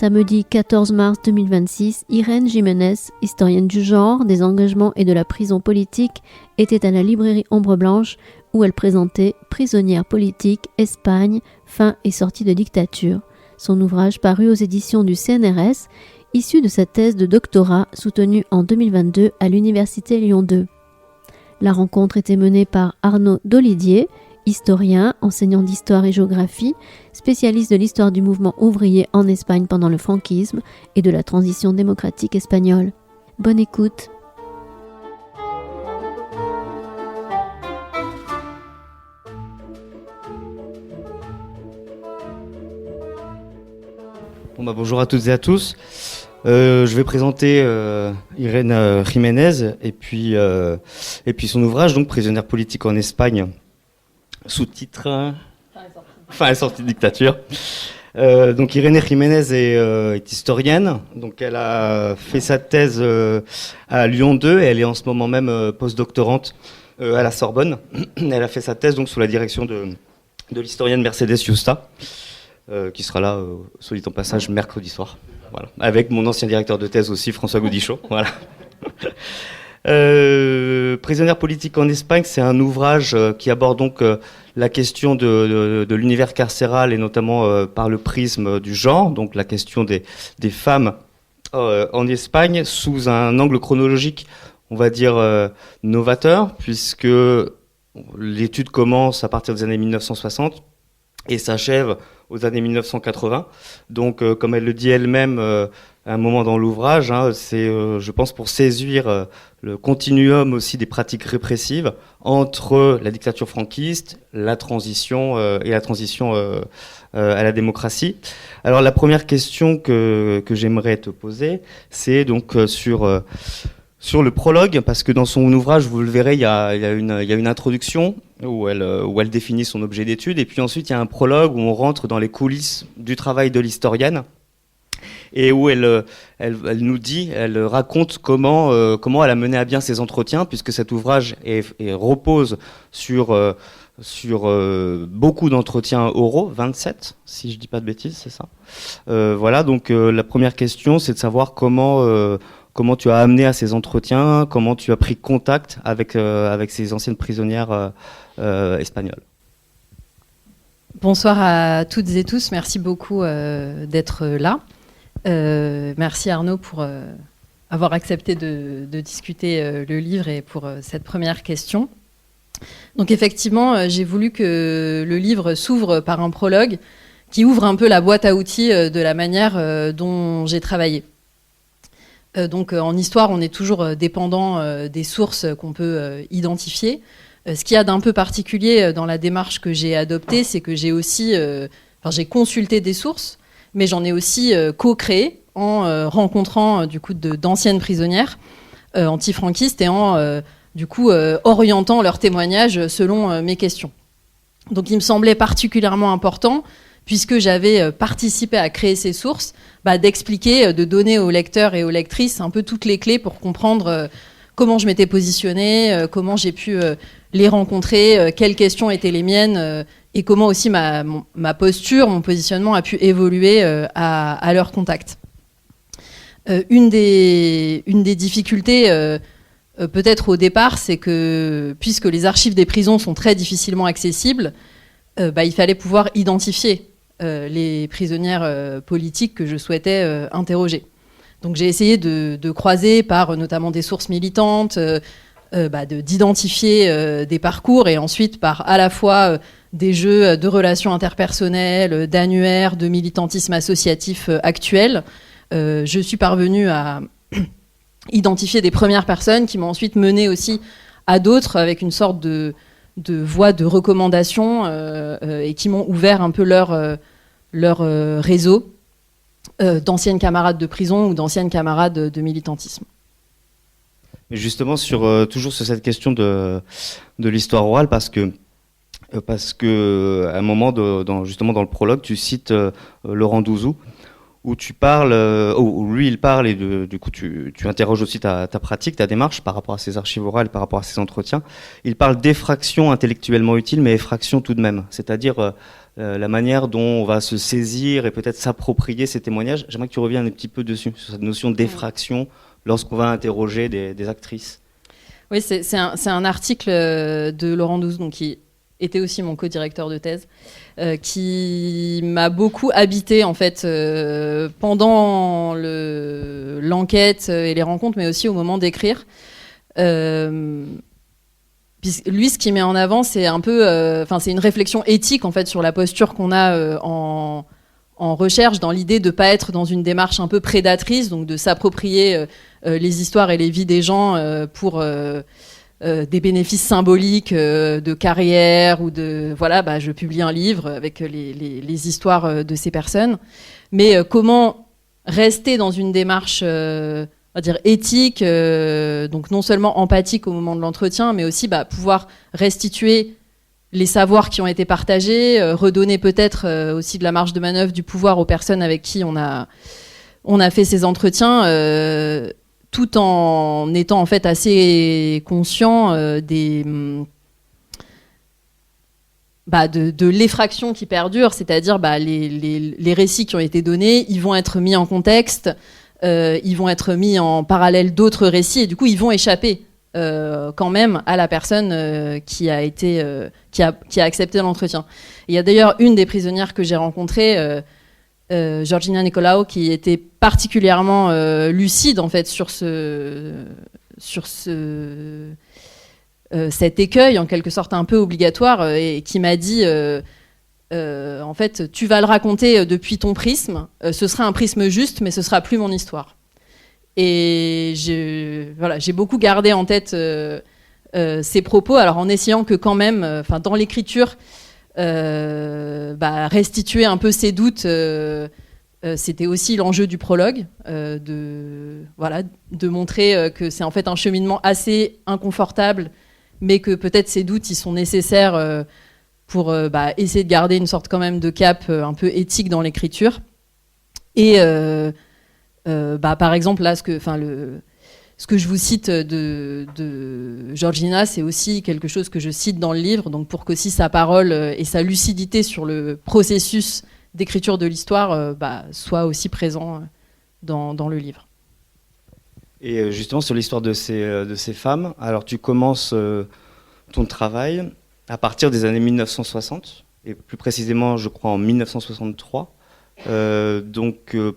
Samedi 14 mars 2026, Irène Jiménez, historienne du genre, des engagements et de la prison politique, était à la librairie Ombre Blanche où elle présentait Prisonnière politique, Espagne, fin et sortie de dictature. Son ouvrage paru aux éditions du CNRS, issu de sa thèse de doctorat soutenue en 2022 à l'Université Lyon 2. La rencontre était menée par Arnaud Dolidier, historien, enseignant d'histoire et géographie, spécialiste de l'histoire du mouvement ouvrier en Espagne pendant le franquisme et de la transition démocratique espagnole. Bonne écoute. Bonjour à toutes et à tous. Je vais présenter Irène Jiménez et puis son ouvrage, donc Prisonnière politique en Espagne, sous-titre Fin et sortie de dictature. Donc Irène Jiménez est historienne, donc elle a fait sa thèse à Lyon 2 et elle est en ce moment même postdoctorante à la Sorbonne. Elle a fait sa thèse donc sous la direction de l'historienne Mercedes Yusta, qui sera là, soit dit en passage, mercredi soir. Voilà. Avec mon ancien directeur de thèse aussi, François Gaudichaud. Voilà. Prisonnière politique en Espagne, c'est un ouvrage qui aborde donc la question de l'univers carcéral et notamment par le prisme du genre, donc la question des femmes en Espagne sous un angle chronologique, on va dire novateur, puisque l'étude commence à partir des années 1960 et s'achève aux années 1980. Donc, comme elle le dit elle-même à un moment dans l'ouvrage, c'est, je pense, pour saisir le continuum aussi des pratiques répressives entre la dictature franquiste, la transition et la transition à la démocratie. Alors, la première question que j'aimerais te poser, c'est donc sur le prologue, parce que dans son ouvrage, vous le verrez, il y a une introduction où elle définit son objet d'étude, et puis ensuite il y a un prologue où on rentre dans les coulisses du travail de l'historienne, et où elle nous dit, elle raconte comment elle a mené à bien ses entretiens, puisque cet ouvrage repose sur beaucoup d'entretiens oraux, 27, si je dis pas de bêtises, c'est ça. Voilà, donc la première question, c'est de savoir comment tu as amené à ces entretiens, comment tu as pris contact avec ces anciennes prisonnières espagnoles. Bonsoir à toutes et tous, merci beaucoup d'être là. Merci Arnaud pour avoir accepté de discuter le livre et pour cette première question. Donc effectivement, j'ai voulu que le livre s'ouvre par un prologue qui ouvre un peu la boîte à outils de la manière dont j'ai travaillé. Donc en histoire, on est toujours dépendant des sources qu'on peut identifier. Ce qu'il y a d'un peu particulier dans la démarche que j'ai adoptée, c'est que j'ai aussi, j'ai consulté des sources, mais j'en ai aussi co-créé en rencontrant du coup d'anciennes prisonnières antifranquistes et en orientant leurs témoignages selon mes questions. Donc il me semblait particulièrement important, puisque j'avais participé à créer ces sources, d'expliquer, de donner aux lecteurs et aux lectrices un peu toutes les clés pour comprendre comment je m'étais positionnée, comment j'ai pu les rencontrer, quelles questions étaient les miennes, et comment aussi ma posture, mon positionnement a pu évoluer à leur contact. Une des difficultés, peut-être au départ, c'est que, puisque les archives des prisons sont très difficilement accessibles, il fallait pouvoir identifier les prisonnières politiques que je souhaitais interroger. Donc j'ai essayé de croiser par notamment des sources militantes, d'identifier des parcours et ensuite par à la fois des jeux de relations interpersonnelles, d'annuaires, de militantisme associatif actuel. Je suis parvenue à identifier des premières personnes qui m'ont ensuite mené aussi à d'autres avec une sorte de voie de recommandation et qui m'ont ouvert un peu leur réseau d'anciennes camarades de prison ou d'anciennes camarades de militantisme. Mais justement, toujours sur cette question de l'histoire orale, parce que à un moment, justement dans le prologue, tu cites Laurent Douzou, où tu parles, où lui il parle, et du coup tu interroges aussi ta pratique, ta démarche par rapport à ces archives orales, par rapport à ces entretiens. Il parle d'effraction intellectuellement utile, mais effraction tout de même. C'est-à-dire la manière dont on va se saisir et peut-être s'approprier ces témoignages. J'aimerais que tu reviennes un petit peu dessus, sur cette notion d'effraction lorsqu'on va interroger des actrices. Oui, c'est un article de Laurent Douze, donc, qui était aussi mon co-directeur de thèse, qui m'a beaucoup habité en fait pendant l'enquête et les rencontres, mais aussi au moment d'écrire. Lui, ce qu'il met en avant, c'est un peu, c'est une réflexion éthique en fait sur la posture qu'on a en recherche, dans l'idée de ne pas être dans une démarche un peu prédatrice, donc de s'approprier les histoires et les vies des gens pour des bénéfices symboliques de carrière ou de je publie un livre avec les histoires de ces personnes, mais comment rester dans une démarche on va dire éthique, donc non seulement empathique au moment de l'entretien, mais aussi pouvoir restituer les savoirs qui ont été partagés, redonner peut-être aussi de la marge de manœuvre, du pouvoir aux personnes avec qui on a fait ces entretiens, tout en étant en fait assez conscient de l'effraction qui perdure, c'est-à-dire les récits qui ont été donnés, ils vont être mis en contexte, ils vont être mis en parallèle d'autres récits et du coup ils vont échapper quand même à la personne qui a accepté l'entretien. Il y a d'ailleurs une des prisonnières que j'ai rencontrées, Georgina Nicolaou, qui était particulièrement lucide en fait sur cet écueil en quelque sorte un peu obligatoire et qui m'a dit en fait, tu vas le raconter depuis ton prisme, ce sera un prisme juste, mais ce sera plus mon histoire. Et j'ai beaucoup gardé en tête ces propos, alors en essayant que quand même, dans l'écriture, restituer un peu ces doutes, c'était aussi l'enjeu du prologue, de montrer que c'est en fait un cheminement assez inconfortable, mais que peut-être ces doutes, ils sont nécessaires pour essayer de garder une sorte quand même de cap un peu éthique dans l'écriture. Et par exemple, là, ce que je vous cite de Georgina, c'est aussi quelque chose que je cite dans le livre, donc pour qu'aussi sa parole et sa lucidité sur le processus d'écriture de l'histoire soit aussi présent dans le livre. Et justement, sur l'histoire de ces femmes, alors tu commences ton travail à partir des années 1960, et plus précisément, je crois, en 1963.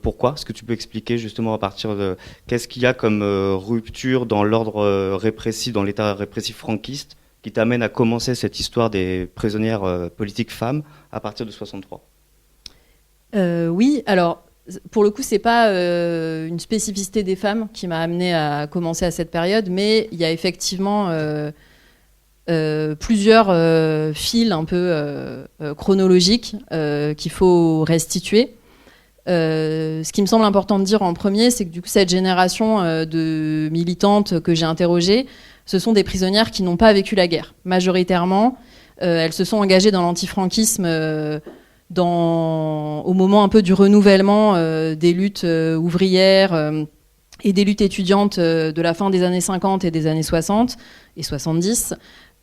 Pourquoi ? Est-ce que tu peux expliquer justement à partir de... Qu'est-ce qu'il y a comme rupture dans l'ordre répressif, dans l'état répressif franquiste, qui t'amène à commencer cette histoire des prisonnières politiques femmes à partir de 63 ? Oui, alors... Pour le coup, c'est pas une spécificité des femmes qui m'a amenée à commencer à cette période, mais il y a effectivement plusieurs fils un peu chronologiques qu'il faut restituer. Ce qui me semble important de dire en premier, c'est que du coup, cette génération de militantes que j'ai interrogées, ce sont des prisonnières qui n'ont pas vécu la guerre. Majoritairement, elles se sont engagées dans l'antifranquisme au moment un peu du renouvellement des luttes ouvrières et des luttes étudiantes de la fin des années 50 et des années 60 et 70.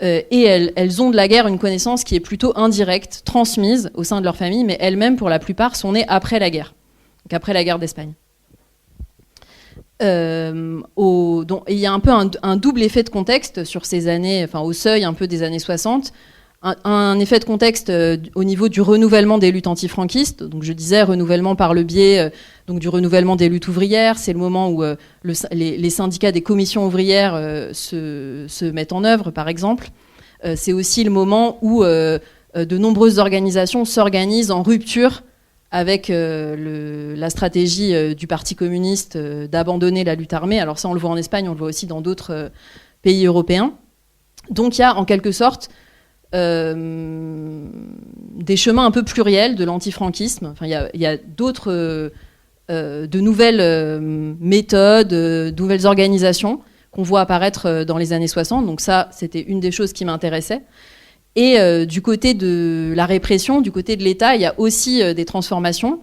Et elles ont de la guerre une connaissance qui est plutôt indirecte, transmise au sein de leur famille, mais elles-mêmes, pour la plupart, sont nées après la guerre, donc après la guerre d'Espagne. Il y a un peu un double effet de contexte sur ces années, au seuil un peu des années 60, un effet de contexte au niveau du renouvellement des luttes antifranquistes. Donc je disais renouvellement par le biais du renouvellement des luttes ouvrières. C'est le moment où les syndicats des commissions ouvrières se mettent en œuvre, par exemple. C'est aussi le moment où de nombreuses organisations s'organisent en rupture avec la stratégie du Parti communiste d'abandonner la lutte armée. Alors ça, on le voit en Espagne, on le voit aussi dans d'autres pays européens. Donc il y a en quelque sorte des chemins un peu pluriels de l'antifranquisme. Il y a d'autres, de nouvelles méthodes, de nouvelles organisations qu'on voit apparaître dans les années 60. Donc ça, c'était une des choses qui m'intéressait. Et du côté de la répression, du côté de l'État, il y a aussi des transformations.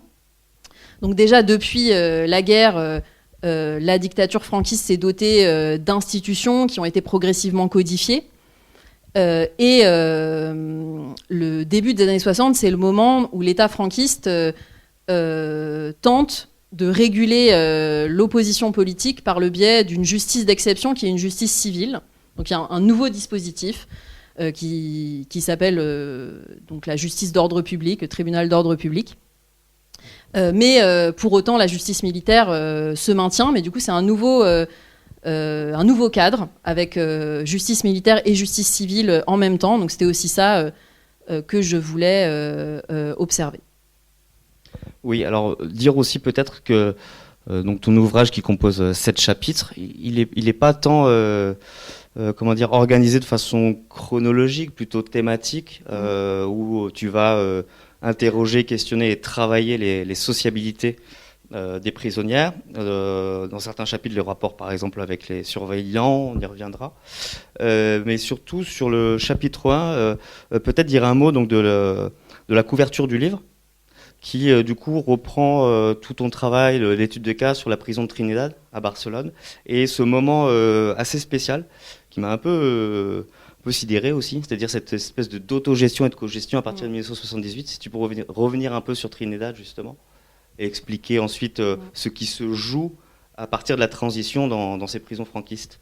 Donc déjà, depuis la guerre, la dictature franquiste s'est dotée d'institutions qui ont été progressivement codifiées. Le début des années 60, c'est le moment où l'État franquiste tente de réguler l'opposition politique par le biais d'une justice d'exception qui est une justice civile. Donc il y a un nouveau dispositif qui s'appelle donc la justice d'ordre public, le tribunal d'ordre public. Mais pour autant, la justice militaire se maintient, mais du coup, c'est un nouveau cadre avec justice militaire et justice civile en même temps. Donc c'était aussi ça que je voulais observer. Oui, alors dire aussi peut-être que donc ton ouvrage qui compose 7 chapitres, il est pas tant organisé de façon chronologique, plutôt thématique, où tu vas interroger, questionner et travailler les sociabilités des prisonnières. Dans certains chapitres, le rapport par exemple avec les surveillants, on y reviendra. Mais surtout sur le chapitre 1, peut-être dire un mot donc, de la couverture du livre, qui du coup reprend tout ton travail, l'étude de cas sur la prison de Trinidad à Barcelone, et ce moment assez spécial qui m'a un peu sidéré aussi, c'est-à-dire cette espèce d'autogestion et de cogestion à partir de 1978. Si tu peux revenir un peu sur Trinidad justement, et expliquer ensuite ce qui se joue à partir de la transition dans ces prisons franquistes.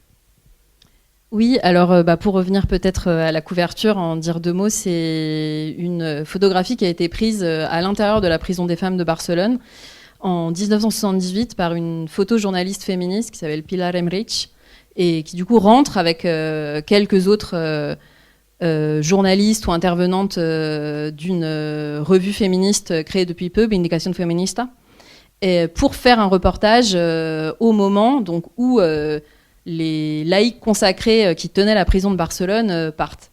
Oui, alors pour revenir peut-être à la couverture, en dire 2 mots, c'est une photographie qui a été prise à l'intérieur de la prison des femmes de Barcelone en 1978 par une photojournaliste féministe qui s'appelle Pilar Emrich et qui du coup rentre avec quelques autres journalistes ou intervenantes d'une revue féministe créée depuis peu, Vindicación Feminista, et pour faire un reportage au moment donc, où les laïcs consacrés qui tenaient la prison de Barcelone partent.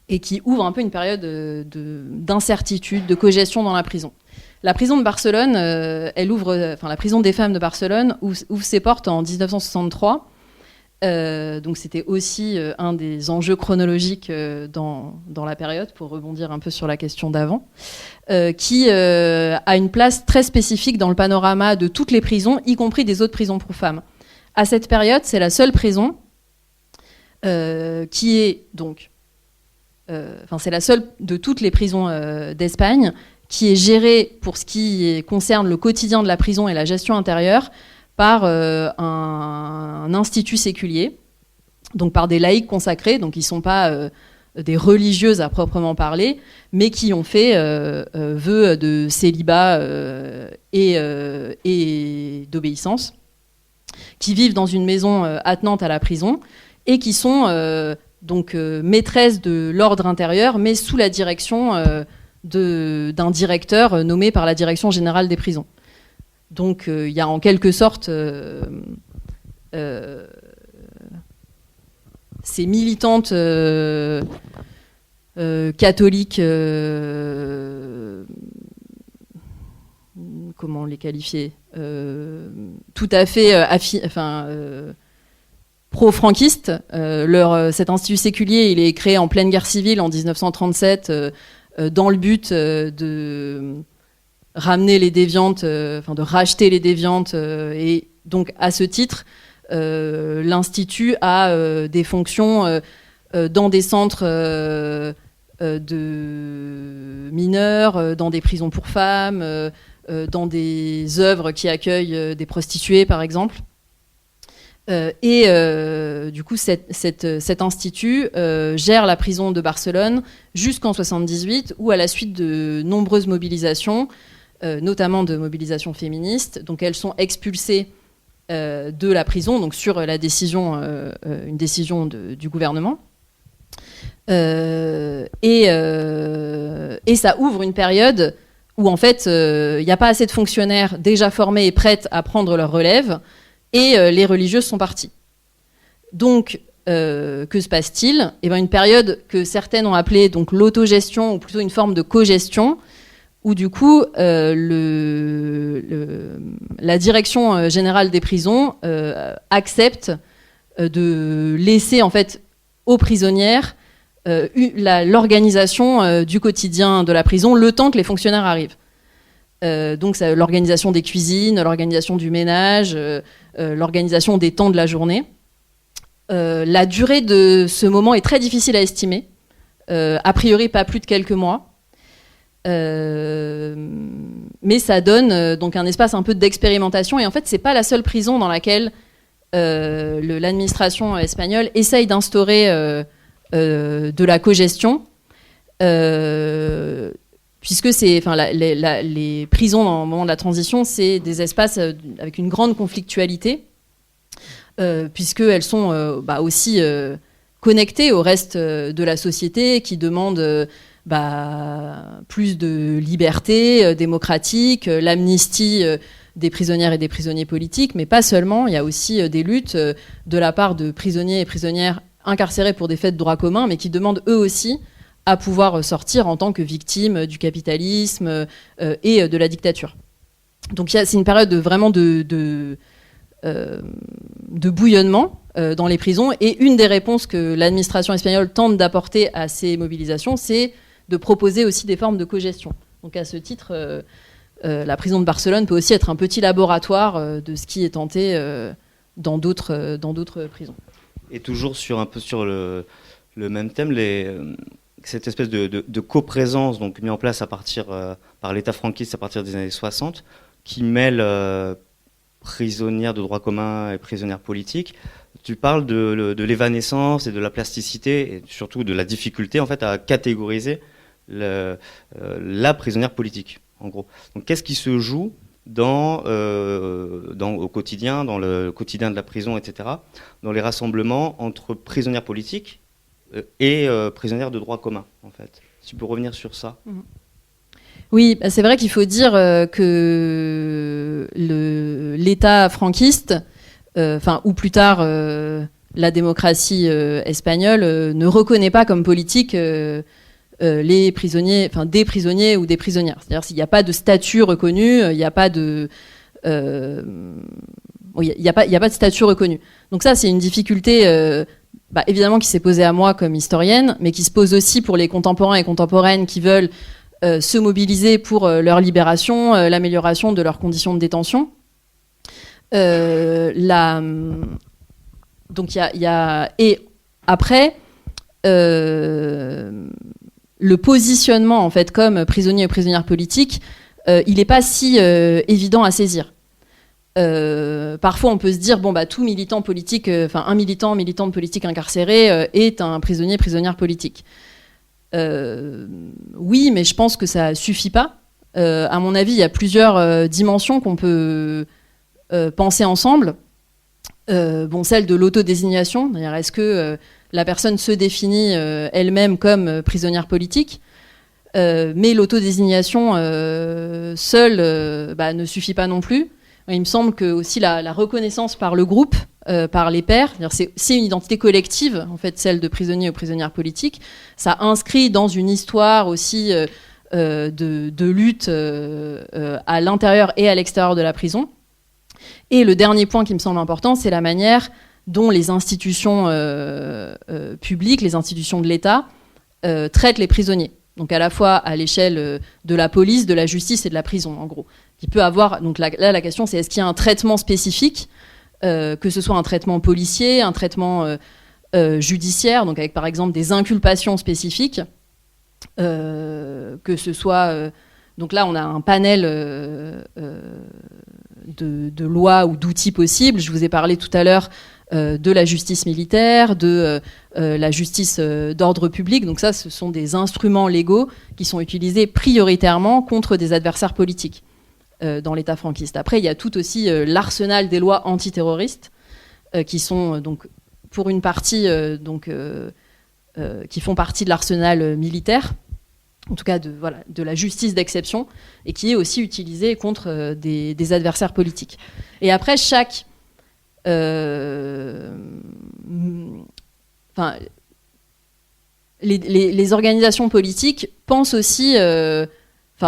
Et qui ouvre un peu une période d'incertitude, de cogestion dans la prison. La prison de Barcelone, la prison des femmes de Barcelone ouvre ses portes en 1963. Donc c'était aussi un des enjeux chronologiques dans la période, pour rebondir un peu sur la question d'avant, qui a une place très spécifique dans le panorama de toutes les prisons, y compris des autres prisons pour femmes. À cette période, c'est la seule prison qui est donc... c'est la seule de toutes les prisons d'Espagne qui est gérée, pour ce qui concerne le quotidien de la prison et la gestion intérieure, par un institut séculier, donc par des laïcs consacrés, donc qui ne sont pas des religieuses à proprement parler, mais qui ont fait vœu de célibat et d'obéissance, qui vivent dans une maison attenante à la prison et qui sont maîtresses de l'ordre intérieur, mais sous la direction d'un directeur nommé par la Direction générale des prisons. Donc il y a en quelque sorte ces militantes catholiques, comment les qualifier, tout à fait pro-franquistes. Cet institut séculier, il est créé en pleine guerre civile en 1937 dans le but de ramener les déviantes, de racheter les déviantes, et donc à ce titre, l'institut a des fonctions dans des centres de mineurs, dans des prisons pour femmes, dans des œuvres qui accueillent des prostituées, par exemple. Du coup, cet institut gère la prison de Barcelone jusqu'en 1978, où à la suite de nombreuses mobilisations, notamment de mobilisations féministes, donc elles sont expulsées de la prison, donc sur la décision, une décision du gouvernement. Et ça ouvre une période où en fait il n'y a pas assez de fonctionnaires déjà formés et prêts à prendre leur relève, et les religieuses sont parties. Donc que se passe-t-il ? Eh bien, une période que certaines ont appelée donc l'autogestion, ou plutôt une forme de cogestion, où du coup la Direction générale des prisons accepte de laisser en fait aux prisonnières l'organisation du quotidien de la prison, le temps que les fonctionnaires arrivent. Donc l'organisation des cuisines, l'organisation du ménage, l'organisation des temps de la journée. La durée de ce moment est très difficile à estimer. A priori, pas plus de quelques mois. Mais ça donne donc un espace un peu d'expérimentation. Et en fait, c'est pas la seule prison dans laquelle l'administration espagnole essaye d'instaurer de la cogestion. Puisque les prisons dans le moment de la transition, c'est des espaces avec une grande conflictualité, puisqu'elles sont aussi connectées au reste de la société, qui demandent plus de liberté démocratique, l'amnistie des prisonnières et des prisonniers politiques, mais pas seulement. Il y a aussi des luttes de la part de prisonniers et prisonnières incarcérés pour des faits de droit commun, mais qui demandent eux aussi à pouvoir sortir en tant que victimes du capitalisme et de la dictature. Donc c'est une période vraiment de bouillonnement dans les prisons, et une des réponses que l'administration espagnole tente d'apporter à ces mobilisations, c'est de proposer aussi des formes de cogestion. Donc à ce titre, la prison de Barcelone peut aussi être un petit laboratoire de ce qui est tenté dans d'autres prisons. Et toujours sur le même thème, cette espèce de coprésence donc mise en place par l'État franquiste à partir des années 60, qui mêle prisonnières de droit commun et prisonnières politiques. Tu parles de l'évanescence et de la plasticité, et surtout de la difficulté en fait à catégoriser la prisonnière politique, en gros. Donc qu'est-ce qui se joue au quotidien, dans le quotidien de la prison, etc., dans les rassemblements entre prisonnières politiques et prisonnières de droit commun, en fait. Si tu peux revenir sur ça. Oui, c'est vrai qu'il faut dire que l'État franquiste, ou plus tard la démocratie espagnole, ne reconnaît pas comme politique les prisonniers, des prisonniers ou des prisonnières. C'est-à-dire s'il n'y a pas de statut reconnu, il n'y a pas de statut reconnu. Donc ça, c'est une difficulté évidemment qui s'est posée à moi comme historienne, mais qui se pose aussi pour les contemporains et contemporaines qui veulent se mobiliser pour leur libération, l'amélioration de leurs conditions de détention. Donc il y a et après le positionnement en fait comme prisonnier ou prisonnière politique, il n'est pas si évident à saisir. Parfois on peut se dire tout militant politique, un militante politique incarcéré est un prisonnière politique. Oui, mais je pense que ça suffit pas. À mon avis, il y a plusieurs dimensions qu'on peut penser ensemble. Celle de l'autodésignation, c'est-à-dire est-ce que la personne se définit elle-même comme prisonnière politique, mais l'autodésignation seule ne suffit pas non plus. Il me semble que aussi la reconnaissance par le groupe, par les pairs, c'est une identité collective, en fait, celle de prisonnier ou prisonnière politique. Ça inscrit dans une histoire aussi de lutte à l'intérieur et à l'extérieur de la prison. Et le dernier point qui me semble important, c'est la manière dont les institutions publiques, les institutions de l'État, traitent les prisonniers. Donc à la fois à l'échelle de la police, de la justice et de la prison, en gros. Il peut avoir, donc là la question c'est est-ce qu'il y a un traitement spécifique, que ce soit un traitement policier, un traitement judiciaire, donc avec par exemple des inculpations spécifiques, que ce soit... donc là on a un panel de lois ou d'outils possibles. Je vous ai parlé tout à l'heure de la justice militaire, de la justice d'ordre public. Donc ça, ce sont des instruments légaux qui sont utilisés prioritairement contre des adversaires politiques dans l'État franquiste. Après, il y a tout aussi l'arsenal des lois antiterroristes qui sont donc pour une partie qui font partie de l'arsenal militaire, en tout cas de la justice d'exception, et qui est aussi utilisée contre des adversaires politiques. Et après, les organisations politiques pensent aussi,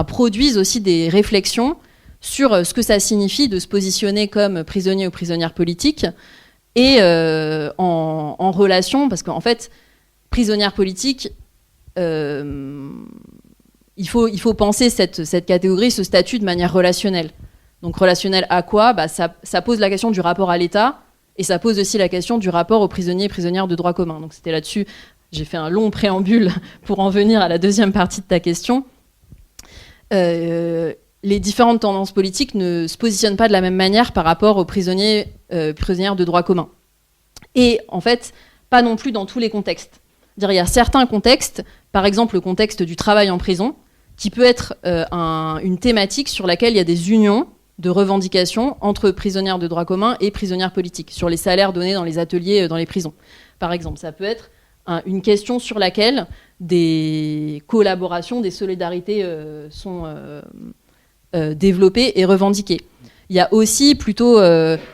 produisent aussi des réflexions sur ce que ça signifie de se positionner comme prisonnier ou prisonnière politique, et en relation, parce qu'en fait, prisonnière politique, il faut penser cette catégorie, ce statut de manière relationnelle. Donc relationnelle à quoi ? Ça pose la question du rapport à l'État Et ça pose aussi la question du rapport aux prisonniers et prisonnières de droit commun. Donc c'était là-dessus, j'ai fait un long préambule pour en venir à la deuxième partie de ta question. Les différentes tendances politiques ne se positionnent pas de la même manière par rapport aux prisonniers, prisonnières de droit commun. Et en fait, pas non plus dans tous les contextes. Il y a certains contextes, par exemple le contexte du travail en prison, qui peut être une thématique sur laquelle il y a des unions de revendications entre prisonnières de droit commun et prisonnières politiques, sur les salaires donnés dans les ateliers, dans les prisons. Par exemple, ça peut être une question sur laquelle des collaborations, des solidarités sont développées et revendiquées. Il y a aussi, plutôt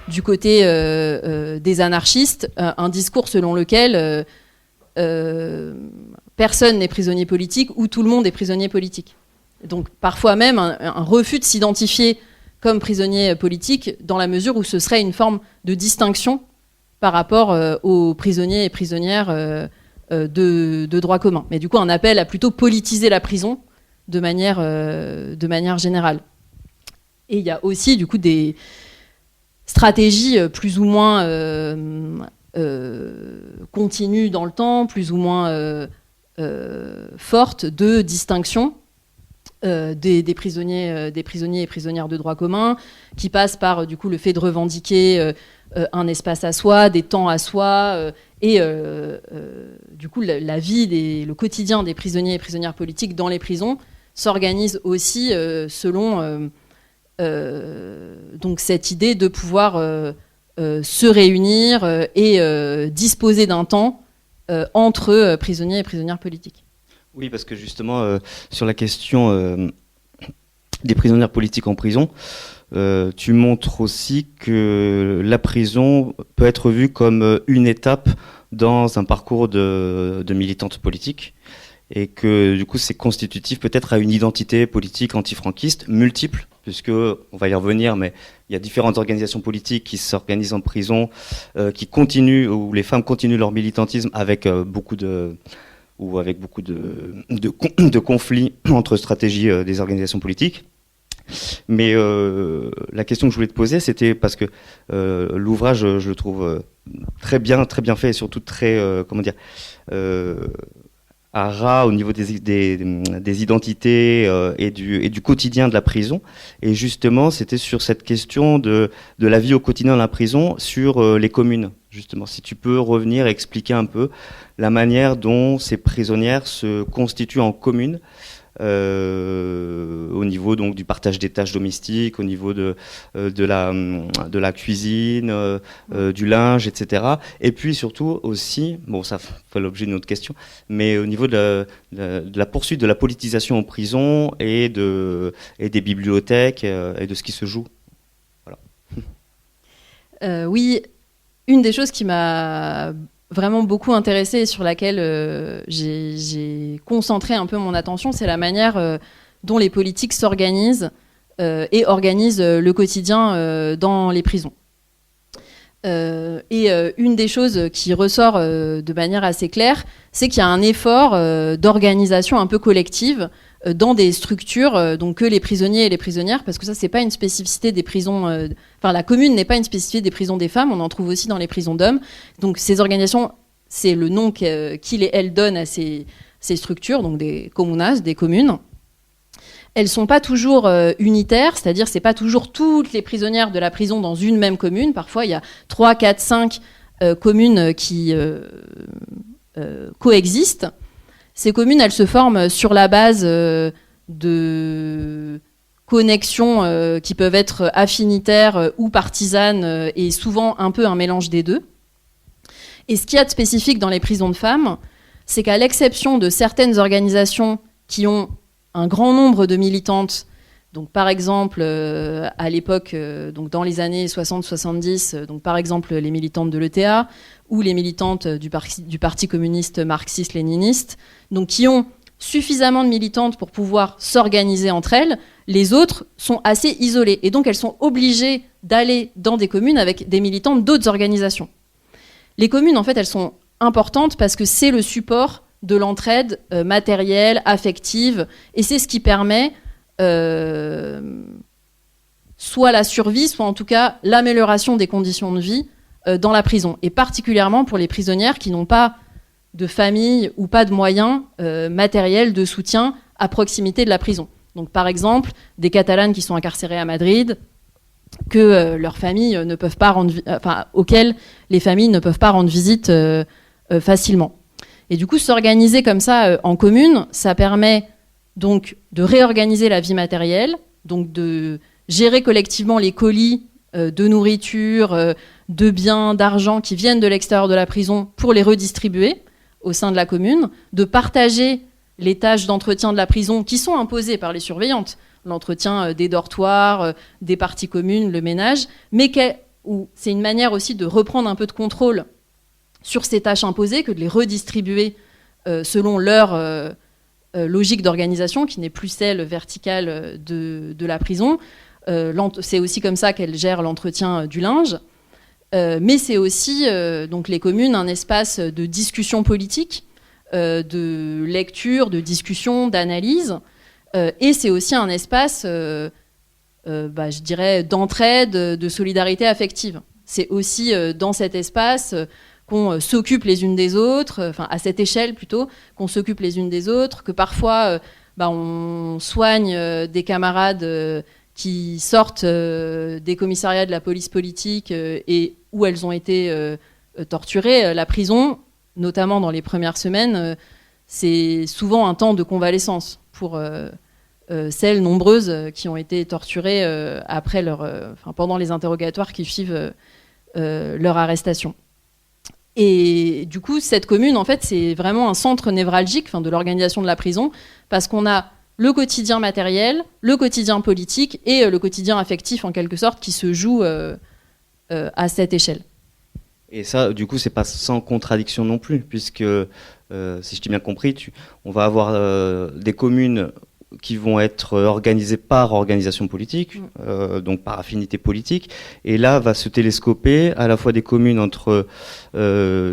du côté des anarchistes, un discours selon lequel personne n'est prisonnier politique ou tout le monde est prisonnier politique. Donc parfois même un refus de s'identifier comme prisonnier politique dans la mesure où ce serait une forme de distinction par rapport aux prisonniers et prisonnières de droit commun. Mais du coup, un appel à plutôt politiser la prison de manière générale. Et il y a aussi du coup des stratégies plus ou moins continues dans le temps, plus ou moins fortes de distinction des prisonniers et prisonnières de droit commun, qui passent par du coup le fait de revendiquer un espace à soi, des temps à soi, et du coup la vie, le quotidien des prisonniers et prisonnières politiques dans les prisons s'organise aussi selon donc cette idée de pouvoir se réunir et disposer d'un temps entre prisonniers et prisonnières politiques. Oui, parce que justement, sur la question des prisonnières politiques en prison, tu montres aussi que la prison peut être vue comme une étape dans un parcours de militante politique, et que du coup c'est constitutif peut-être à une identité politique antifranquiste multiple, puisque, on va y revenir, mais il y a différentes organisations politiques qui s'organisent en prison, qui continuent, où les femmes continuent leur militantisme avec beaucoup de conflits entre stratégies des organisations politiques. Mais la question que je voulais te poser, c'était parce que l'ouvrage, je le trouve très bien fait, et surtout très, à ras au niveau des identités et du quotidien de la prison. Et justement, c'était sur cette question de la vie au quotidien de la prison, sur les communes. Justement, si tu peux revenir et expliquer un peu la manière dont ces prisonnières se constituent en communes, au niveau donc du partage des tâches domestiques, au niveau de la cuisine, du linge, etc. Et puis surtout aussi, bon, ça fait l'objet d'une autre question, mais au niveau de la poursuite de la politisation en prison et des bibliothèques et de ce qui se joue. Voilà. Oui, une des choses qui m'a vraiment beaucoup intéressée et sur laquelle j'ai concentré un peu mon attention, c'est la manière dont les politiques s'organisent et organisent le quotidien dans les prisons. Et une des choses qui ressort de manière assez claire, c'est qu'il y a un effort d'organisation un peu collective dans des structures donc que les prisonniers et les prisonnières, parce que ça c'est pas une spécificité des prisons, la commune n'est pas une spécificité des prisons des femmes, on en trouve aussi dans les prisons d'hommes. Donc ces organisations, c'est le nom qu'il et elle donnent à ces structures, donc des comunas, des communes. Elles sont pas toujours unitaires, c'est-à-dire c'est pas toujours toutes les prisonnières de la prison dans une même commune. Parfois il y a 3, 4, 5 communes qui coexistent. Ces communes, elles se forment sur la base de connexions qui peuvent être affinitaires ou partisanes et souvent un peu un mélange des deux. Et ce qu'il y a de spécifique dans les prisons de femmes, c'est qu'à l'exception de certaines organisations qui ont un grand nombre de militantes, donc par exemple à l'époque, donc dans les années 60-70, donc par exemple les militantes de l'ETA ou les militantes du Parti communiste marxiste-léniniste, donc qui ont suffisamment de militantes pour pouvoir s'organiser entre elles, les autres sont assez isolées et donc elles sont obligées d'aller dans des communes avec des militantes d'autres organisations. Les communes, en fait, elles sont importantes parce que c'est le support de l'entraide matérielle, affective, et c'est ce qui permet soit la survie, soit en tout cas l'amélioration des conditions de vie dans la prison, et particulièrement pour les prisonnières qui n'ont pas de famille ou pas de moyens matériels de soutien à proximité de la prison. Donc par exemple, des Catalanes qui sont incarcérées à Madrid, que leurs familles ne peuvent pas auxquelles les familles ne peuvent pas rendre visite facilement. Et du coup, s'organiser comme ça en commune, ça permet donc de réorganiser la vie matérielle, donc de gérer collectivement les colis de nourriture, de biens, d'argent qui viennent de l'extérieur de la prison pour les redistribuer au sein de la commune, de partager les tâches d'entretien de la prison qui sont imposées par les surveillantes, l'entretien des dortoirs, des parties communes, le ménage, mais où c'est une manière aussi de reprendre un peu de contrôle sur ces tâches imposées, que de les redistribuer selon leur logique d'organisation, qui n'est plus celle verticale de la prison. C'est aussi comme ça qu'elle gère l'entretien du linge. Mais c'est aussi, donc les communes, un espace de discussion politique, de lecture, de discussion, d'analyse. Et c'est aussi un espace, je dirais, d'entraide, de solidarité affective. C'est aussi dans cet espace qu'on s'occupe les unes des autres, enfin à cette échelle plutôt, qu'on s'occupe les unes des autres, que parfois on soigne des camarades qui sortent des commissariats de la police politique et où elles ont été torturées. La prison, notamment dans les premières semaines, c'est souvent un temps de convalescence pour celles nombreuses qui ont été torturées après pendant les interrogatoires qui suivent leur arrestation. Et du coup, cette commune, en fait, c'est vraiment un centre névralgique de l'organisation de la prison, parce qu'on a le quotidien matériel, le quotidien politique et le quotidien affectif, en quelque sorte, qui se joue à cette échelle. Et ça, du coup, c'est pas sans contradiction non plus, puisque, si je t'ai bien compris, on va avoir des communes qui vont être organisées par organisation politique, donc par affinité politique, et là va se télescoper à la fois des communes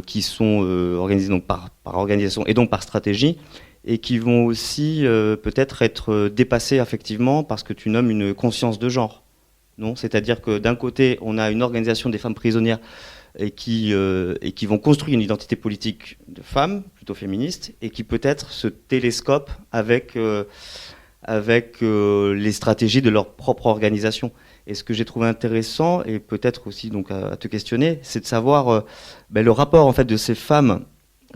qui sont organisées donc par organisation et donc par stratégie, et qui vont aussi peut-être être dépassées effectivement parce que tu nommes une conscience de genre, non ? C'est-à-dire que d'un côté, on a une organisation des femmes prisonnières et qui vont construire une identité politique de femmes, plutôt féministe, et qui peut-être se télescopent avec les stratégies de leur propre organisation. Et ce que j'ai trouvé intéressant, et peut-être aussi donc à te questionner, c'est de savoir le rapport en fait de ces femmes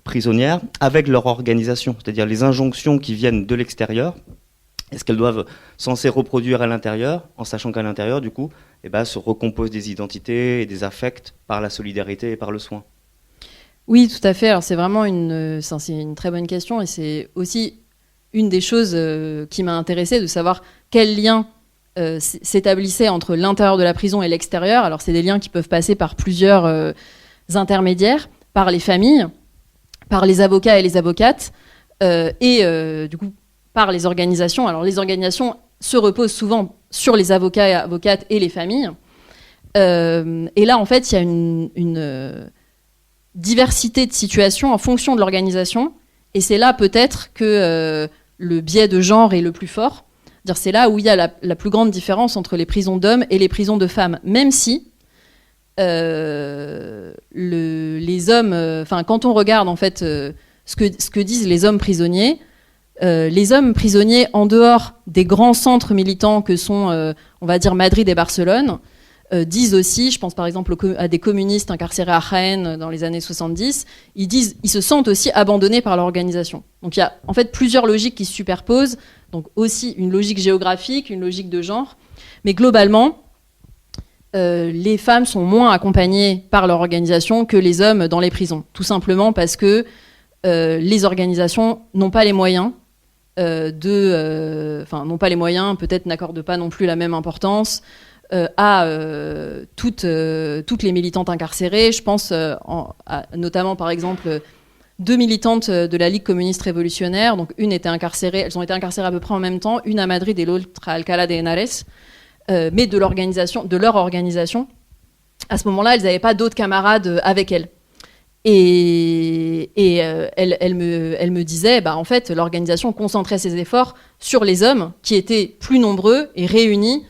prisonnières avec leur organisation, c'est-à-dire les injonctions qui viennent de l'extérieur. Est-ce qu'elles doivent censées reproduire à l'intérieur, en sachant qu'à l'intérieur, du coup, se recomposent des identités et des affects par la solidarité et par le soin? Oui, tout à fait. Alors c'est vraiment c'est une très bonne question, et c'est aussi une des choses qui m'a intéressée, de savoir quel lien s'établissait entre l'intérieur de la prison et l'extérieur. Alors c'est des liens qui peuvent passer par plusieurs intermédiaires, par les familles, par les avocats et les avocates, et du coup par les organisations. Alors les organisations se reposent souvent sur les avocats et avocates et les familles. Et là, en fait, il y a une diversité de situations en fonction de l'organisation. Et c'est là peut-être que le biais de genre est le plus fort. C'est là où il y a la plus grande différence entre les prisons d'hommes et les prisons de femmes. Même si les hommes... quand on regarde en fait ce que disent les hommes prisonniers en dehors des grands centres militants que sont, on va dire, Madrid et Barcelone, disent aussi, je pense par exemple à des communistes incarcérés à Jaén dans les années 70, ils se sentent aussi abandonnés par l'organisation. Donc il y a en fait plusieurs logiques qui se superposent, donc aussi une logique géographique, une logique de genre, mais globalement, les femmes sont moins accompagnées par leur organisation que les hommes dans les prisons, tout simplement parce que les organisations n'ont pas les moyens n'ont pas les moyens, peut-être n'accordent pas non plus la même importance à toutes les militantes incarcérées. Je pense notamment, par exemple, 2 militantes de la Ligue communiste révolutionnaire. Donc, elles ont été incarcérées à peu près en même temps, une à Madrid et l'autre à Alcalá de Henares, mais de leur organisation. À ce moment-là, elles n'avaient pas d'autres camarades avec elles. Et elle me disait, en fait, l'organisation concentrait ses efforts sur les hommes qui étaient plus nombreux et réunis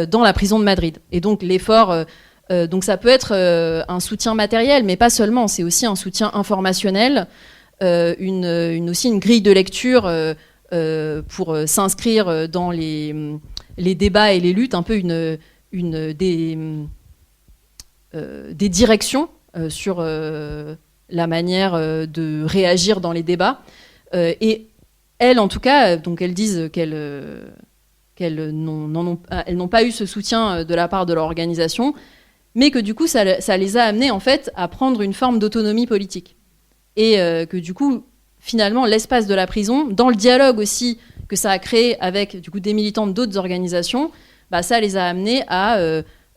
dans la prison de Madrid. Et donc l'effort Donc ça peut être un soutien matériel, mais pas seulement, c'est aussi un soutien informationnel, aussi une grille de lecture pour s'inscrire dans les débats et les luttes, un peu des directions sur la manière de réagir dans les débats. Et elles, en tout cas, donc elles disent qu'elles n'ont pas eu ce soutien de la part de leur organisation, mais que du coup, ça les a amenées en fait à prendre une forme d'autonomie politique. Et que du coup, finalement, l'espace de la prison, dans le dialogue aussi que ça a créé avec du coup, des militantes d'autres organisations, ça les a amenées à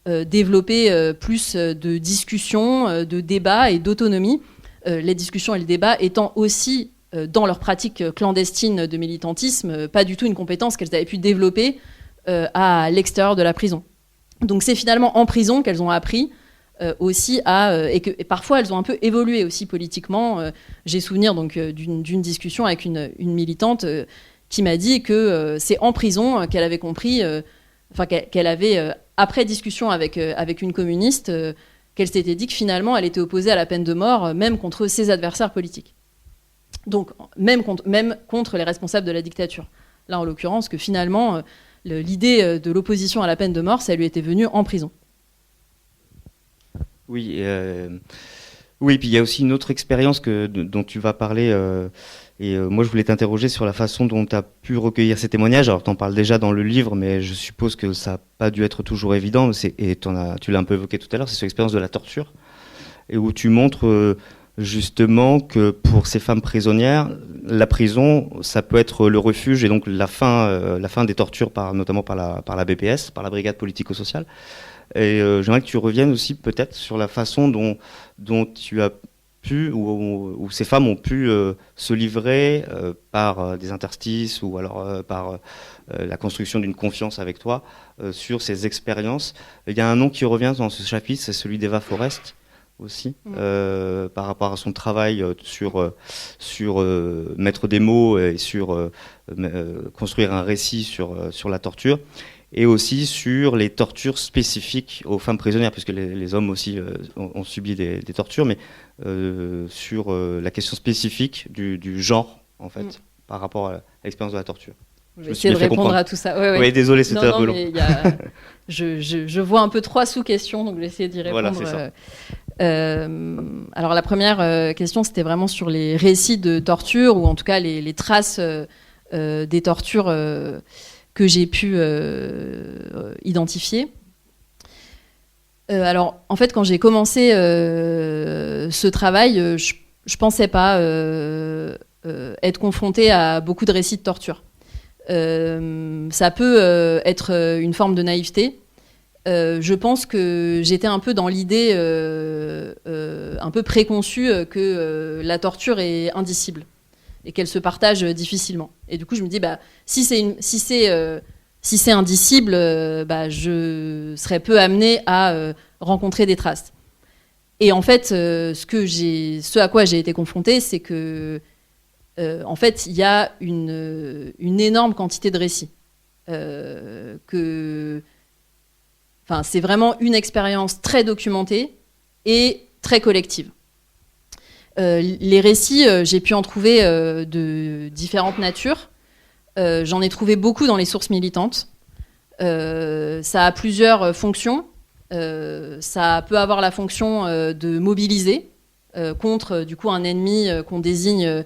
développer plus de discussions, de débats et d'autonomie. Les discussions et le débat étant aussi, dans leur pratique clandestine de militantisme, pas du tout une compétence qu'elles avaient pu développer à l'extérieur de la prison. Donc c'est finalement en prison qu'elles ont appris aussi et parfois elles ont un peu évolué aussi politiquement. J'ai souvenir donc d'une discussion avec une militante qui m'a dit que c'est en prison qu'elle avait compris, qu'elle avait, après discussion avec une communiste, qu'elle s'était dit que finalement elle était opposée à la peine de mort, même contre ses adversaires politiques. Donc même contre les responsables de la dictature. Là en l'occurrence que finalement l'idée de l'opposition à la peine de mort, ça lui était venu en prison. Oui, puis il y a aussi une autre expérience dont tu vas parler, moi je voulais t'interroger sur la façon dont tu as pu recueillir ces témoignages. Alors tu en parles déjà dans le livre, mais je suppose que ça n'a pas dû être toujours évident, et tu l'as un peu évoqué tout à l'heure, c'est sur l'expérience de la torture, et où tu montres justement que pour ces femmes prisonnières, la prison, ça peut être le refuge et donc la fin des tortures, notamment par la BPS, par la Brigade politico-sociale. Et j'aimerais que tu reviennes aussi peut-être sur la façon dont tu as pu, où ces femmes ont pu se livrer par des interstices ou alors par la construction d'une confiance avec toi sur ces expériences. Il y a un nom qui revient dans ce chapitre, c'est celui d'Eva Forrest aussi, par rapport à son travail sur mettre des mots et sur construire un récit sur la torture, et aussi sur les tortures spécifiques aux femmes prisonnières, puisque les hommes aussi ont subi des tortures, mais sur la question spécifique du genre, en fait, par rapport à l'expérience de la torture. Je vais essayer de répondre à tout ça. Oui, désolé, c'était un peu long. Je vois un peu 3 sous-questions, donc je vais essayer d'y répondre. Voilà, c'est ça. Alors la première question, c'était vraiment sur les récits de torture, ou en tout cas les traces des tortures que j'ai pu identifier. Alors en fait, quand j'ai commencé ce travail, je pensais pas être confrontée à beaucoup de récits de torture. Ça peut être une forme de naïveté. Je pense que j'étais un peu dans l'idée un peu préconçue que la torture est indicible et qu'elle se partage difficilement. Et du coup, je me dis, si c'est indicible, je serais peu amenée à rencontrer des traces. Et en fait, ce à quoi j'ai été confrontée, c'est que en fait, il y a une énorme quantité de récits. C'est vraiment une expérience très documentée et très collective. Les récits, j'ai pu en trouver de différentes natures. J'en ai trouvé beaucoup dans les sources militantes. Ça a plusieurs fonctions. Ça peut avoir la fonction de mobiliser contre du coup un ennemi qu'on désigne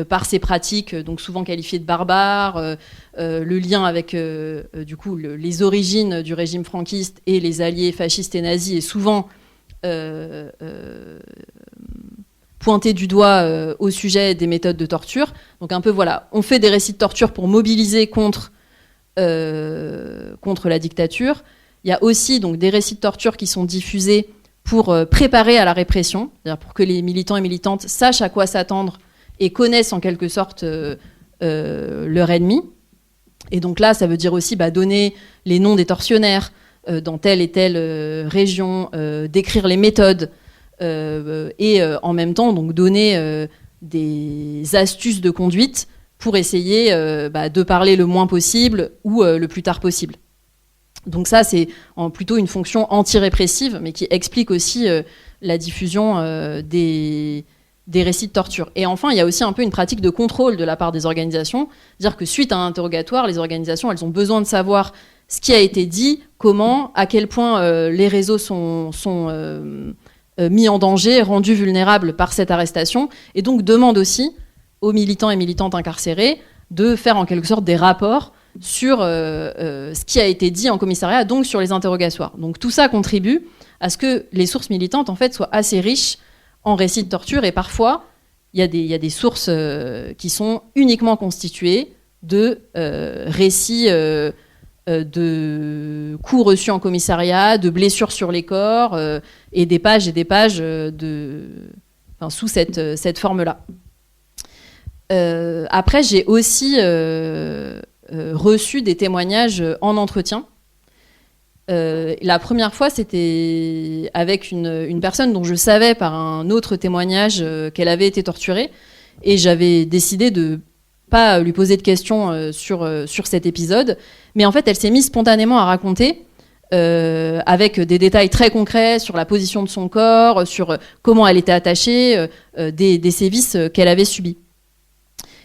par ses pratiques, donc souvent qualifiées de barbares, le lien avec du coup les origines du régime franquiste et les alliés fascistes et nazis est souvent pointé du doigt au sujet des méthodes de torture. Donc un peu voilà, on fait des récits de torture pour mobiliser contre la dictature. Il y a aussi donc des récits de torture qui sont diffusés pour préparer à la répression, c'est-à-dire pour que les militants et militantes sachent à quoi s'attendre et connaissent en quelque sorte leur ennemi. Et donc là, ça veut dire aussi donner les noms des tortionnaires dans telle et telle région, décrire les méthodes, et en même temps donc donner des astuces de conduite pour essayer de parler le moins possible ou le plus tard possible. Donc ça, c'est plutôt une fonction anti-répressive, mais qui explique aussi la diffusion des récits de torture. Et enfin, il y a aussi un peu une pratique de contrôle de la part des organisations, c'est-à-dire que suite à un interrogatoire, les organisations, elles ont besoin de savoir ce qui a été dit, comment, à quel point les réseaux sont mis en danger, rendus vulnérables par cette arrestation, et donc demandent aussi aux militants et militantes incarcérés de faire en quelque sorte des rapports sur ce qui a été dit en commissariat, donc sur les interrogatoires. Donc tout ça contribue à ce que les sources militantes en fait soient assez riches en récits de torture, et parfois il y a des sources qui sont uniquement constituées de récits de coups reçus en commissariat, de blessures sur les corps, et des pages sous cette forme-là. Après, j'ai aussi reçu des témoignages en entretien. La première fois, c'était avec une personne dont je savais par un autre témoignage qu'elle avait été torturée, et j'avais décidé de pas lui poser de questions sur cet épisode, mais en fait elle s'est mise spontanément à raconter avec des détails très concrets sur la position de son corps, sur comment elle était attachée, des sévices qu'elle avait subis.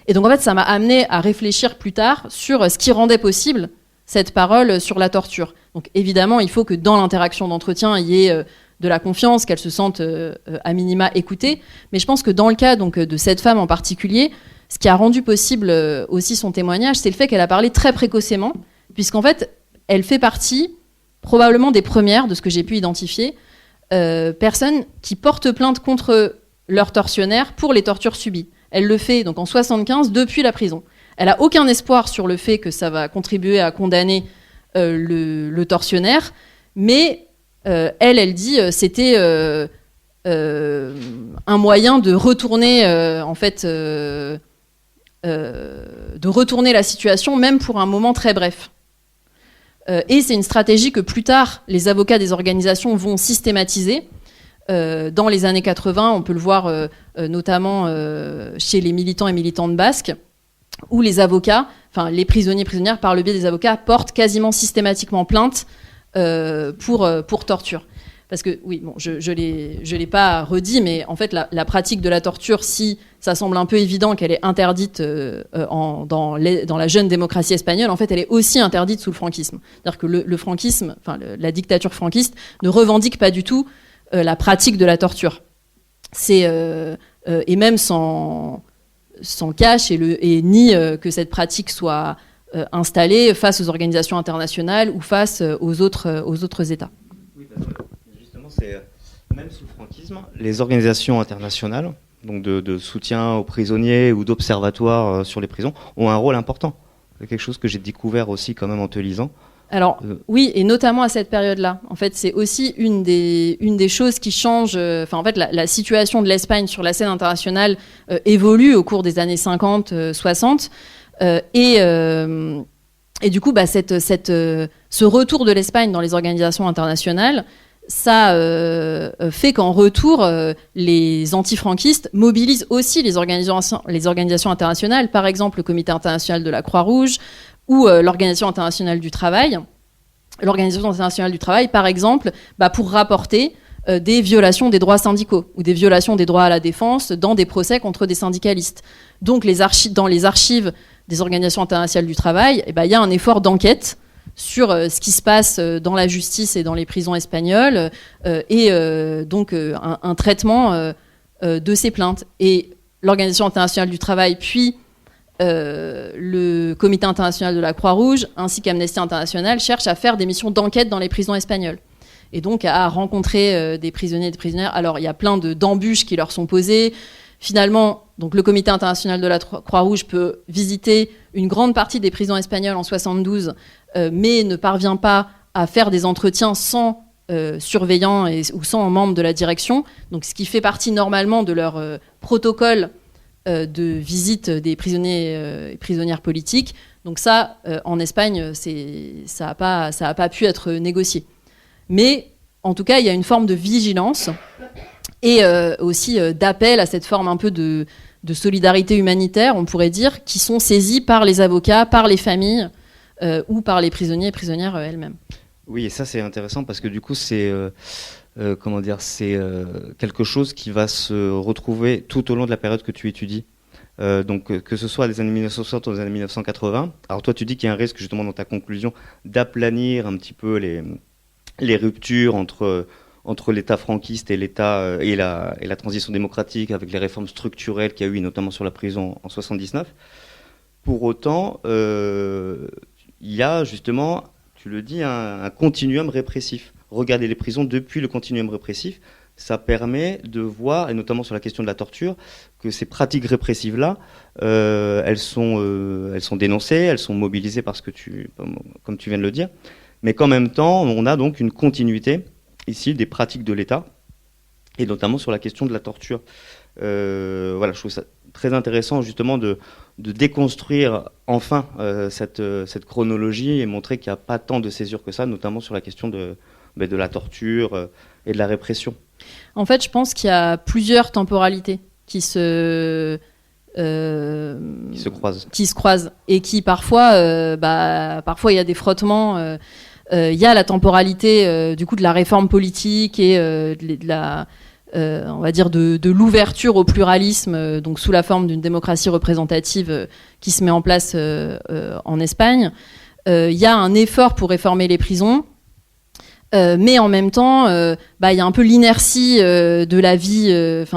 Et donc en fait ça m'a amené à réfléchir plus tard sur ce qui rendait possible cette parole sur la torture. Donc évidemment il faut que dans l'interaction d'entretien il y ait de la confiance, qu'elle se sente à minima écoutée, mais je pense que dans le cas donc, de cette femme en particulier, ce qui a rendu possible aussi son témoignage, c'est le fait qu'elle a parlé très précocement, puisqu'en fait, elle fait partie, probablement des premières, de ce que j'ai pu identifier, personnes qui portent plainte contre leurs tortionnaires pour les tortures subies. Elle le fait donc en 1975, depuis la prison. Elle n'a aucun espoir sur le fait que ça va contribuer à condamner le tortionnaire, mais elle dit c'était un moyen de retourner de retourner la situation, même pour un moment très bref. Et c'est une stratégie que plus tard, les avocats des organisations vont systématiser. Dans les années 80, on peut le voir notamment chez les militants et militantes basques, où les avocats, enfin les prisonniers et prisonnières, par le biais des avocats, portent quasiment systématiquement plainte pour torture. Parce que, oui, bon, je l'ai pas redit, mais en fait, la pratique de la torture, si ça semble un peu évident qu'elle est interdite dans la jeune démocratie espagnole, en fait, elle est aussi interdite sous le franquisme. C'est-à-dire que le franquisme, la dictature franquiste, ne revendique pas du tout la pratique de la torture. Et même sans cache et nie que cette pratique soit installée face aux organisations internationales ou face aux autres États. Oui, c'est même sous le franquisme, les organisations internationales, donc de soutien aux prisonniers ou d'observatoires sur les prisons, ont un rôle important. C'est quelque chose que j'ai découvert aussi quand même en te lisant. Alors oui, et notamment à cette période-là. En fait, c'est aussi une des choses qui change. En fait, la situation de l'Espagne sur la scène internationale évolue au cours des années 50, 60, et du coup, ce retour de l'Espagne dans les organisations internationales, ça fait qu'en retour, les antifranquistes mobilisent aussi les organisations internationales, par exemple le Comité international de la Croix-Rouge ou l'Organisation internationale du travail. L'Organisation internationale du travail, par exemple, pour rapporter des violations des droits syndicaux ou des violations des droits à la défense dans des procès contre des syndicalistes. Donc dans les archives des organisations internationales du travail, il y a un effort d'enquête sur ce qui se passe dans la justice et dans les prisons espagnoles, donc un traitement de ces plaintes. Et l'Organisation internationale du travail, puis le Comité international de la Croix-Rouge, ainsi qu'Amnesty International, cherchent à faire des missions d'enquête dans les prisons espagnoles. Et donc à rencontrer des prisonniers et des prisonnières. Alors il y a plein d'embûches qui leur sont posées. Finalement, donc, le Comité international de la Croix-Rouge peut visiter une grande partie des prisons espagnoles en 72, mais ne parvient pas à faire des entretiens sans surveillants ou sans membres de la direction. Donc, ce qui fait partie normalement de leur protocole de visite des prisonniers et prisonnières politiques. Donc ça, en Espagne, ça a pas pu être négocié. Mais en tout cas, il y a une forme de vigilance et aussi d'appel à cette forme un peu de solidarité humanitaire, on pourrait dire, qui sont saisis par les avocats, par les familles ou par les prisonniers et prisonnières elles-mêmes. Oui, et ça c'est intéressant parce que du coup c'est c'est quelque chose qui va se retrouver tout au long de la période que tu étudies. Que ce soit des années 1960 ou des années 1980. Alors toi tu dis qu'il y a un risque justement dans ta conclusion d'aplanir un petit peu les ruptures entre l'État franquiste et l'État et la transition démocratique avec les réformes structurelles qu'il y a eu, et notamment sur la prison en 79. Pour autant, il y a justement, tu le dis, un continuum répressif. Regarder les prisons depuis le continuum répressif, ça permet de voir, et notamment sur la question de la torture, que ces pratiques répressives-là, elles sont dénoncées, elles sont mobilisées parce que comme tu viens de le dire, mais qu'en même temps, on a donc une continuité ici des pratiques de l'État, et notamment sur la question de la torture. Je trouve ça très intéressant justement de déconstruire enfin cette chronologie et montrer qu'il n'y a pas tant de césure que ça, notamment sur la question de la torture et de la répression. En fait, je pense qu'il y a plusieurs temporalités qui se croisent et qui parfois il y a des frottements. Il y a la temporalité du coup de la réforme politique et de la on va dire de l'ouverture au pluralisme, donc sous la forme d'une démocratie représentative qui se met en place en Espagne. Il y a un effort pour réformer les prisons. Mais en même temps, il y a un peu l'inertie de la vie,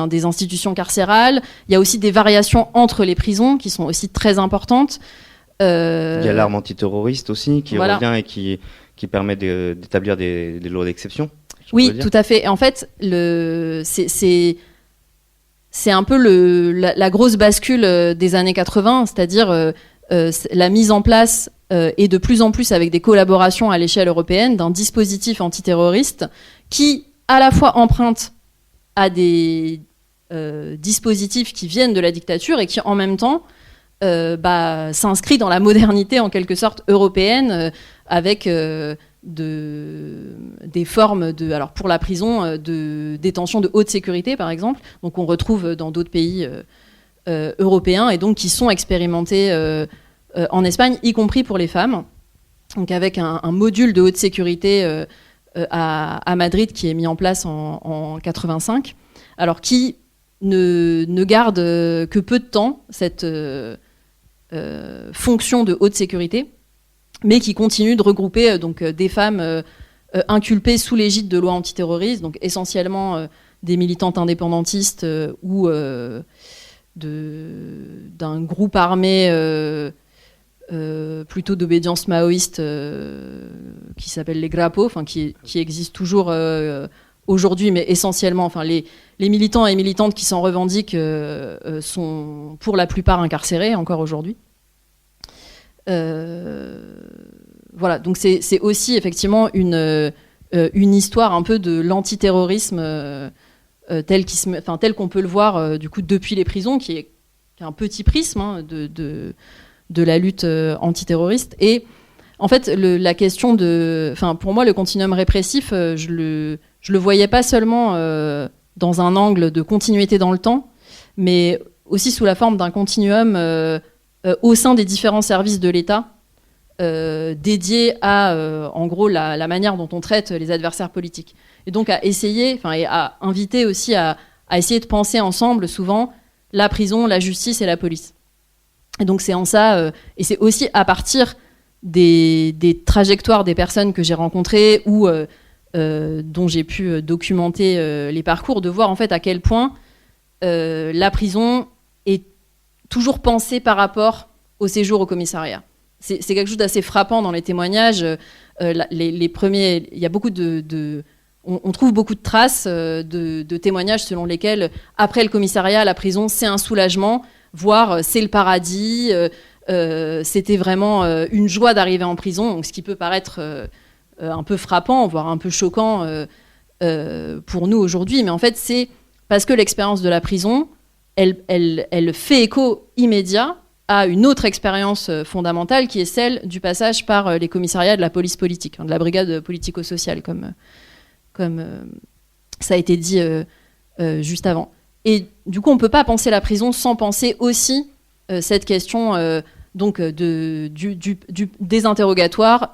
des institutions carcérales. Il y a aussi des variations entre les prisons qui sont aussi très importantes. Il y a l'arme antiterroriste aussi qui revient et qui permet d'établir des lois d'exception. Oui, tout à fait. Et en fait, c'est un peu la grosse bascule des années 80, c'est-à-dire la mise en place et de plus en plus avec des collaborations à l'échelle européenne d'un dispositif antiterroriste qui à la fois emprunte à des dispositifs qui viennent de la dictature et qui en même temps s'inscrit dans la modernité en quelque sorte européenne avec des formes alors pour la prison de détention de haute sécurité par exemple, donc on retrouve dans d'autres pays européens et donc qui sont expérimentés en Espagne, y compris pour les femmes, donc avec un module de haute sécurité à Madrid qui est mis en place en 85, alors qui ne garde que peu de temps cette fonction de haute sécurité, mais qui continue de regrouper des femmes inculpées sous l'égide de lois antiterroristes, donc essentiellement des militantes indépendantistes ou d'un groupe armé plutôt d'obédience maoïste qui s'appelle les Grapo, qui existe toujours aujourd'hui, mais essentiellement, les militants et militantes qui s'en revendiquent sont pour la plupart incarcérés encore aujourd'hui. Voilà, donc c'est aussi effectivement une histoire un peu de l'antiterrorisme tel qu'on peut le voir du coup depuis les prisons, qui est un petit prisme de la lutte antiterroriste. Et en fait, la question pour moi, le continuum répressif, je le voyais pas seulement dans un angle de continuité dans le temps, mais aussi sous la forme d'un continuum au sein des différents services de l'État, dédiés à, en gros, la manière dont on traite les adversaires politiques. Et donc à essayer, et à inviter aussi à essayer de penser ensemble, souvent, la prison, la justice et la police. Et donc c'est en ça, et c'est aussi à partir des trajectoires des personnes que j'ai rencontrées ou dont j'ai pu documenter les parcours, de voir en fait à quel point la prison est toujours pensée par rapport au séjour au commissariat. C'est quelque chose d'assez frappant dans les témoignages. Les premiers, il y a beaucoup on trouve beaucoup de traces de témoignages selon lesquels après le commissariat, la prison, c'est un soulagement, voire c'est le paradis. C'était vraiment une joie d'arriver en prison, donc ce qui peut paraître un peu frappant, voire un peu choquant pour nous aujourd'hui. Mais en fait, c'est parce que l'expérience de la prison, elle fait écho immédiat à une autre expérience fondamentale qui est celle du passage par les commissariats de la police politique, de la brigade politico-sociale, comme ça a été dit juste avant. Et du coup, on ne peut pas penser la prison sans penser aussi cette question des interrogatoires,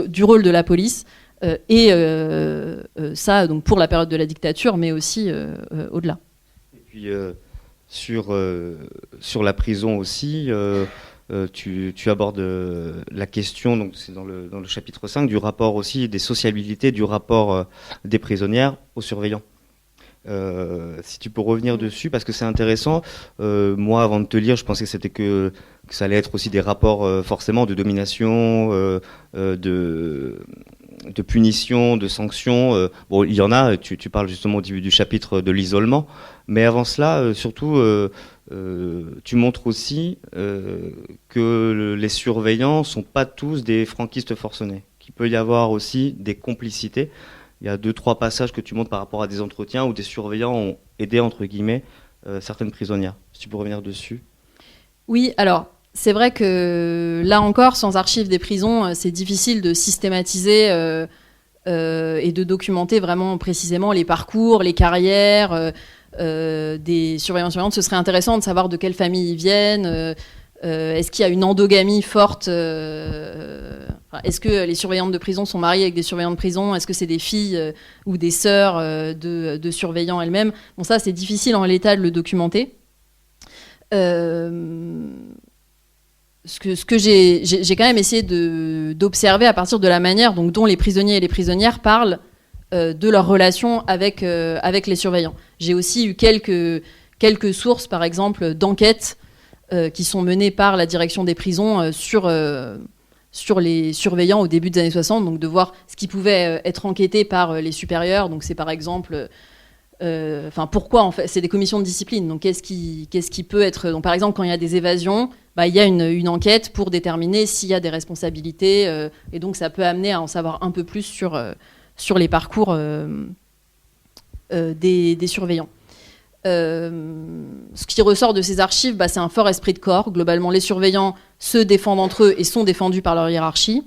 du rôle de la police, Ça, donc pour la période de la dictature, mais aussi au-delà. Et puis sur la prison aussi, tu abordes la question, donc c'est dans le chapitre 5, du rapport aussi, des sociabilités, du rapport des prisonnières aux surveillants. Si tu peux revenir dessus, parce que c'est intéressant. Moi, avant de te lire, je pensais que ça allait être aussi des rapports forcément de domination, de punition, de sanctions. Bon, il y en a, tu parles justement au début du chapitre de l'isolement, mais avant cela, surtout, tu montres aussi que les surveillants sont pas tous des franquistes forcenés, qu'il peut y avoir aussi des complicités. Il y a 2-3 passages que tu montres par rapport à des entretiens où des surveillants ont aidé, entre guillemets, certaines prisonnières. Si tu peux revenir dessus. Oui, alors, c'est vrai que là encore, sans archives des prisons, c'est difficile de systématiser et de documenter vraiment précisément les parcours, les carrières des surveillants-surveillantes. Ce serait intéressant de savoir de quelle famille ils viennent. Est-ce qu'il y a une endogamie forte est-ce que les surveillantes de prison sont mariées avec des surveillants de prison? Est-ce que c'est des filles ou des sœurs de surveillants elles-mêmes? Bon, ça, c'est difficile en l'état de le documenter. Ce que j'ai quand même essayé d'observer à partir de la manière dont les prisonniers et les prisonnières parlent de leur relation avec les surveillants. J'ai aussi eu quelques sources, par exemple, d'enquêtes qui sont menées par la direction des prisons sur les surveillants au début des années 60, donc de voir ce qui pouvait être enquêté par les supérieurs. Donc c'est par exemple, pourquoi en fait, c'est des commissions de discipline. Donc qu'est-ce qui peut être, donc par exemple quand il y a des évasions, il y a une enquête pour déterminer s'il y a des responsabilités, et donc ça peut amener à en savoir un peu plus sur les parcours des surveillants. Ce qui ressort de ces archives, c'est un fort esprit de corps. Globalement, les surveillants se défendent entre eux et sont défendus par leur hiérarchie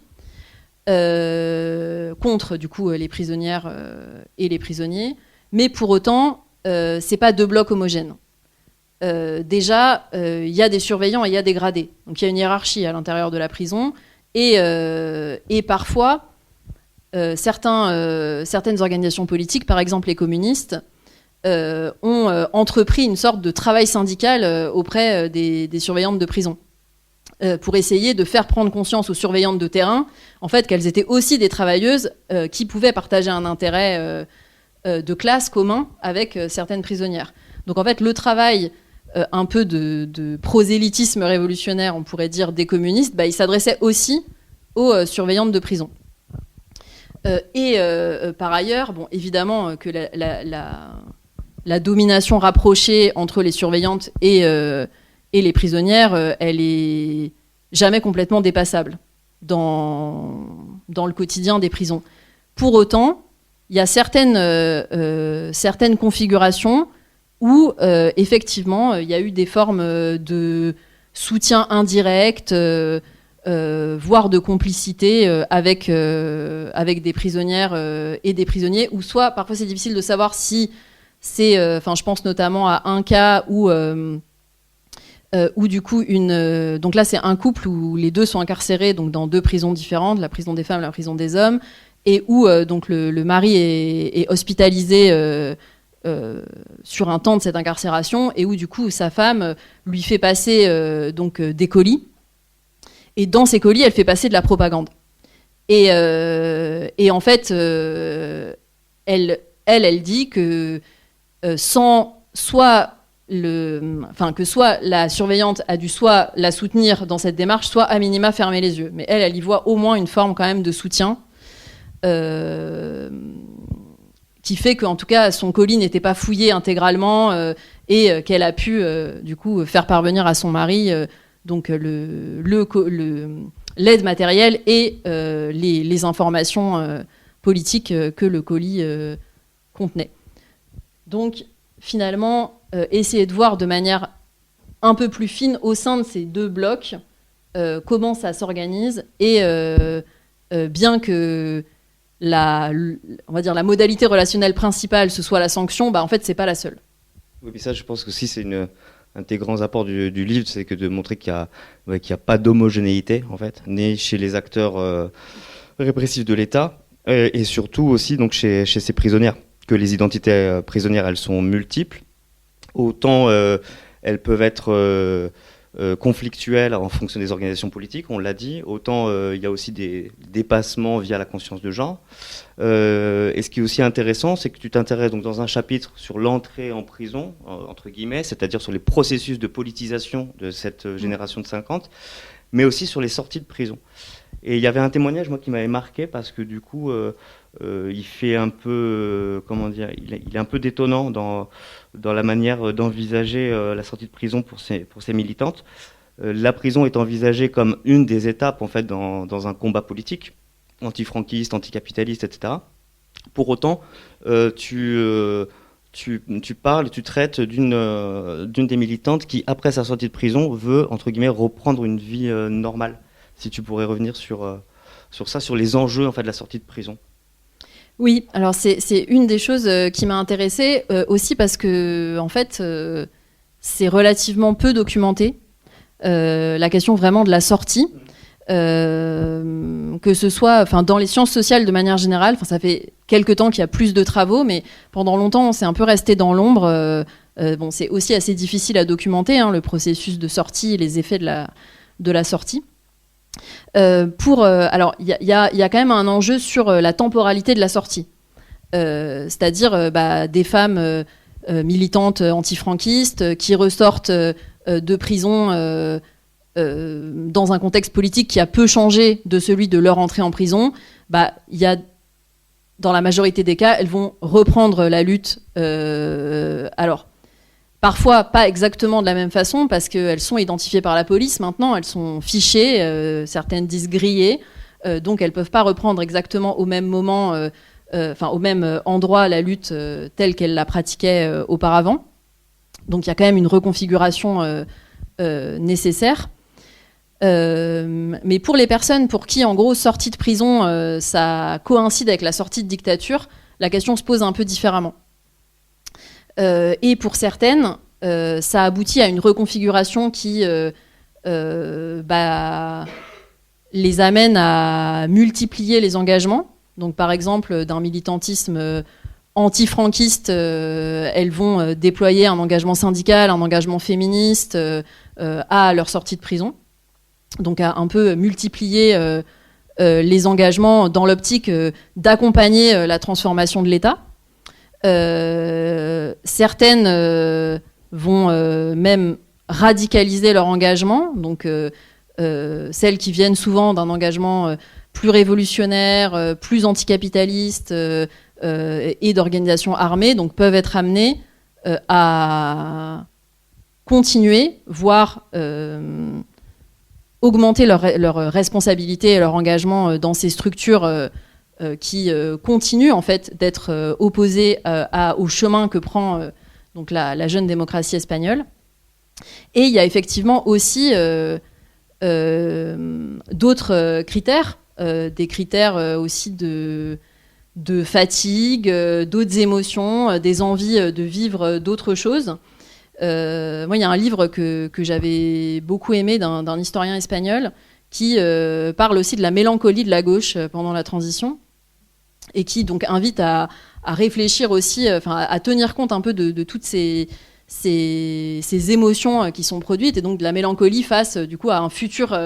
contre du coup les prisonnières et les prisonniers. Mais pour autant, c'est pas deux blocs homogènes. Déjà, il y a des surveillants et il y a des gradés. Donc il y a une hiérarchie à l'intérieur de la prison et parfois certaines organisations politiques, par exemple les communistes, ont entrepris une sorte de travail syndical auprès des surveillantes de prison pour essayer de faire prendre conscience aux surveillantes de terrain en fait, qu'elles étaient aussi des travailleuses qui pouvaient partager un intérêt de classe commun avec certaines prisonnières. Donc en fait, le travail un peu de prosélytisme révolutionnaire, on pourrait dire, des communistes, il s'adressait aussi aux surveillantes de prison. Par ailleurs, bon, évidemment que la domination rapprochée entre les surveillantes et les prisonnières, elle est jamais complètement dépassable dans le quotidien des prisons. Pour autant, il y a certaines configurations où, effectivement, il y a eu des formes de soutien indirect, voire de complicité avec des prisonnières et des prisonniers, ou soit, parfois c'est difficile de savoir si c'est, je pense notamment à un cas où du coup donc là c'est un couple où les deux sont incarcérés donc dans deux prisons différentes, la prison des femmes et la prison des hommes, et où donc le mari est hospitalisé sur un temps de cette incarcération, et où du coup sa femme lui fait passer des colis, et dans ces colis elle fait passer de la propagande, et en fait elle dit que que soit la surveillante a dû soit la soutenir dans cette démarche, soit à minima fermer les yeux. Mais elle y voit au moins une forme quand même de soutien qui fait qu'en tout cas son colis n'était pas fouillé intégralement et qu'elle a pu du coup faire parvenir à son mari l'aide matérielle et les informations politiques que le colis contenait. Donc finalement, essayer de voir de manière un peu plus fine au sein de ces deux blocs comment ça s'organise, et bien que on va dire la modalité relationnelle principale ce soit la sanction, en fait c'est pas la seule. Oui, mais ça je pense que si c'est un des grands apports du livre, c'est que de montrer qu'il y a pas d'homogénéité en fait, ni chez les acteurs répressifs de l'État, Et surtout aussi donc chez ces prisonnières, que les identités prisonnières, elles sont multiples. Autant elles peuvent être conflictuelles en fonction des organisations politiques, on l'a dit. Autant il y a aussi des dépassements via la conscience de genre. Et ce qui est aussi intéressant, c'est que tu t'intéresses donc dans un chapitre sur l'entrée en prison, entre guillemets, c'est-à-dire sur les processus de politisation de cette génération de 50, mais aussi sur les sorties de prison. Et il y avait un témoignage, moi, qui m'avait marqué parce que du coup, il fait un peu, comment dire, il est un peu détonnant dans la manière d'envisager la sortie de prison pour ces militantes. La prison est envisagée comme une des étapes, en fait, dans un combat politique, anti-franquiste, anticapitaliste, etc. Pour autant, tu traites d'une des militantes qui, après sa sortie de prison, veut, entre guillemets, reprendre une vie normale. Si tu pourrais revenir sur ça, sur les enjeux en fait, de la sortie de prison. Oui, alors c'est une des choses qui m'a intéressée, aussi parce que en fait, c'est relativement peu documenté, la question vraiment de la sortie, que ce soit dans les sciences sociales de manière générale. Ça fait quelques temps qu'il y a plus de travaux, mais pendant longtemps, on s'est un peu resté dans l'ombre. Bon, c'est aussi assez difficile à documenter, le processus de sortie et les effets de la sortie. Alors, il y a quand même un enjeu sur la temporalité de la sortie. C'est-à-dire des femmes militantes antifranquistes qui ressortent de prison dans un contexte politique qui a peu changé de celui de leur entrée en prison. Dans la majorité des cas, elles vont reprendre la lutte. Alors, parfois, pas exactement de la même façon, parce qu'elles sont identifiées par la police maintenant, elles sont fichées, certaines disent grillées, donc elles ne peuvent pas reprendre exactement au même moment, au même endroit la lutte telle qu'elles la pratiquaient auparavant. Donc il y a quand même une reconfiguration nécessaire. Mais pour les personnes pour qui, en gros, sortie de prison, ça coïncide avec la sortie de dictature, la question se pose un peu différemment. Et pour certaines, ça aboutit à une reconfiguration qui les amène à multiplier les engagements. Donc, par exemple, d'un militantisme anti-franquiste, elles vont déployer un engagement syndical, un engagement féministe à leur sortie de prison. Donc, à un peu multiplier les engagements dans l'optique d'accompagner la transformation de l'État. Certaines vont même radicaliser leur engagement, donc celles qui viennent souvent d'un engagement plus révolutionnaire, plus anticapitaliste et d'organisation armée, donc peuvent être amenées à continuer, voire augmenter leur responsabilité et leur engagement dans ces structures qui continuent en fait d'être opposées au chemin que prend donc la jeune démocratie espagnole. Et il y a effectivement aussi d'autres critères, des critères aussi de fatigue, d'autres émotions, des envies de vivre d'autres choses. Moi, il y a un livre que j'avais beaucoup aimé d'un historien espagnol qui parle aussi de la mélancolie de la gauche pendant la transition et qui donc invite à réfléchir aussi, à tenir compte un peu de toutes ces émotions qui sont produites et donc de la mélancolie face du coup à un futur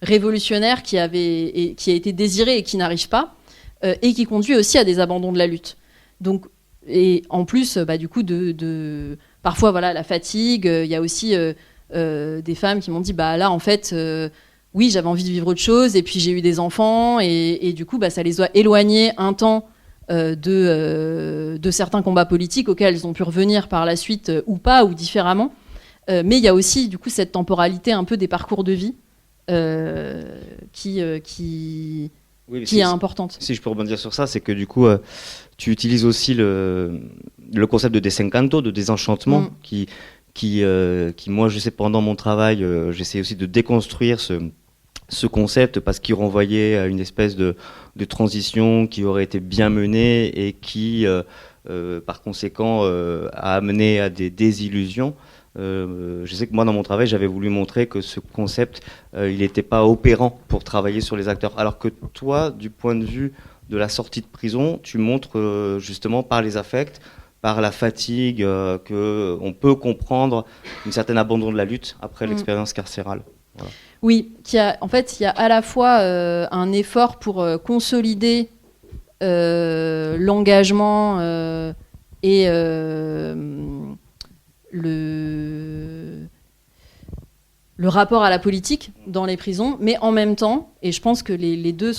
révolutionnaire qui a été désiré et qui n'arrive pas et qui conduit aussi à des abandons de la lutte. Donc, et en plus du coup de parfois la fatigue, il y a aussi des femmes qui m'ont dit là en fait oui, j'avais envie de vivre autre chose, et puis j'ai eu des enfants, et du coup, ça les a éloignés un temps de certains combats politiques auxquels ils ont pu revenir par la suite, ou pas, ou différemment. Mais il y a aussi, du coup, cette temporalité un peu des parcours de vie qui est importante. Si je peux rebondir sur ça, c'est que du coup, tu utilises aussi le concept de desencanto, de désenchantement, qui moi, je sais, pendant mon travail, j'essaie aussi de déconstruire ce concept parce qu'il renvoyait à une espèce de transition qui aurait été bien menée et qui, par conséquent, a amené à des désillusions. Je sais que moi, dans mon travail, j'avais voulu montrer que ce concept, il n'était pas opérant pour travailler sur les acteurs. Alors que toi, du point de vue de la sortie de prison, tu montres justement par les affects, par la fatigue, qu'on peut comprendre une certaine abandon de la lutte après l'expérience carcérale. Voilà. Oui, en fait, il y a à la fois un effort pour consolider l'engagement et le rapport à la politique dans les prisons, mais en même temps, et je pense que les deux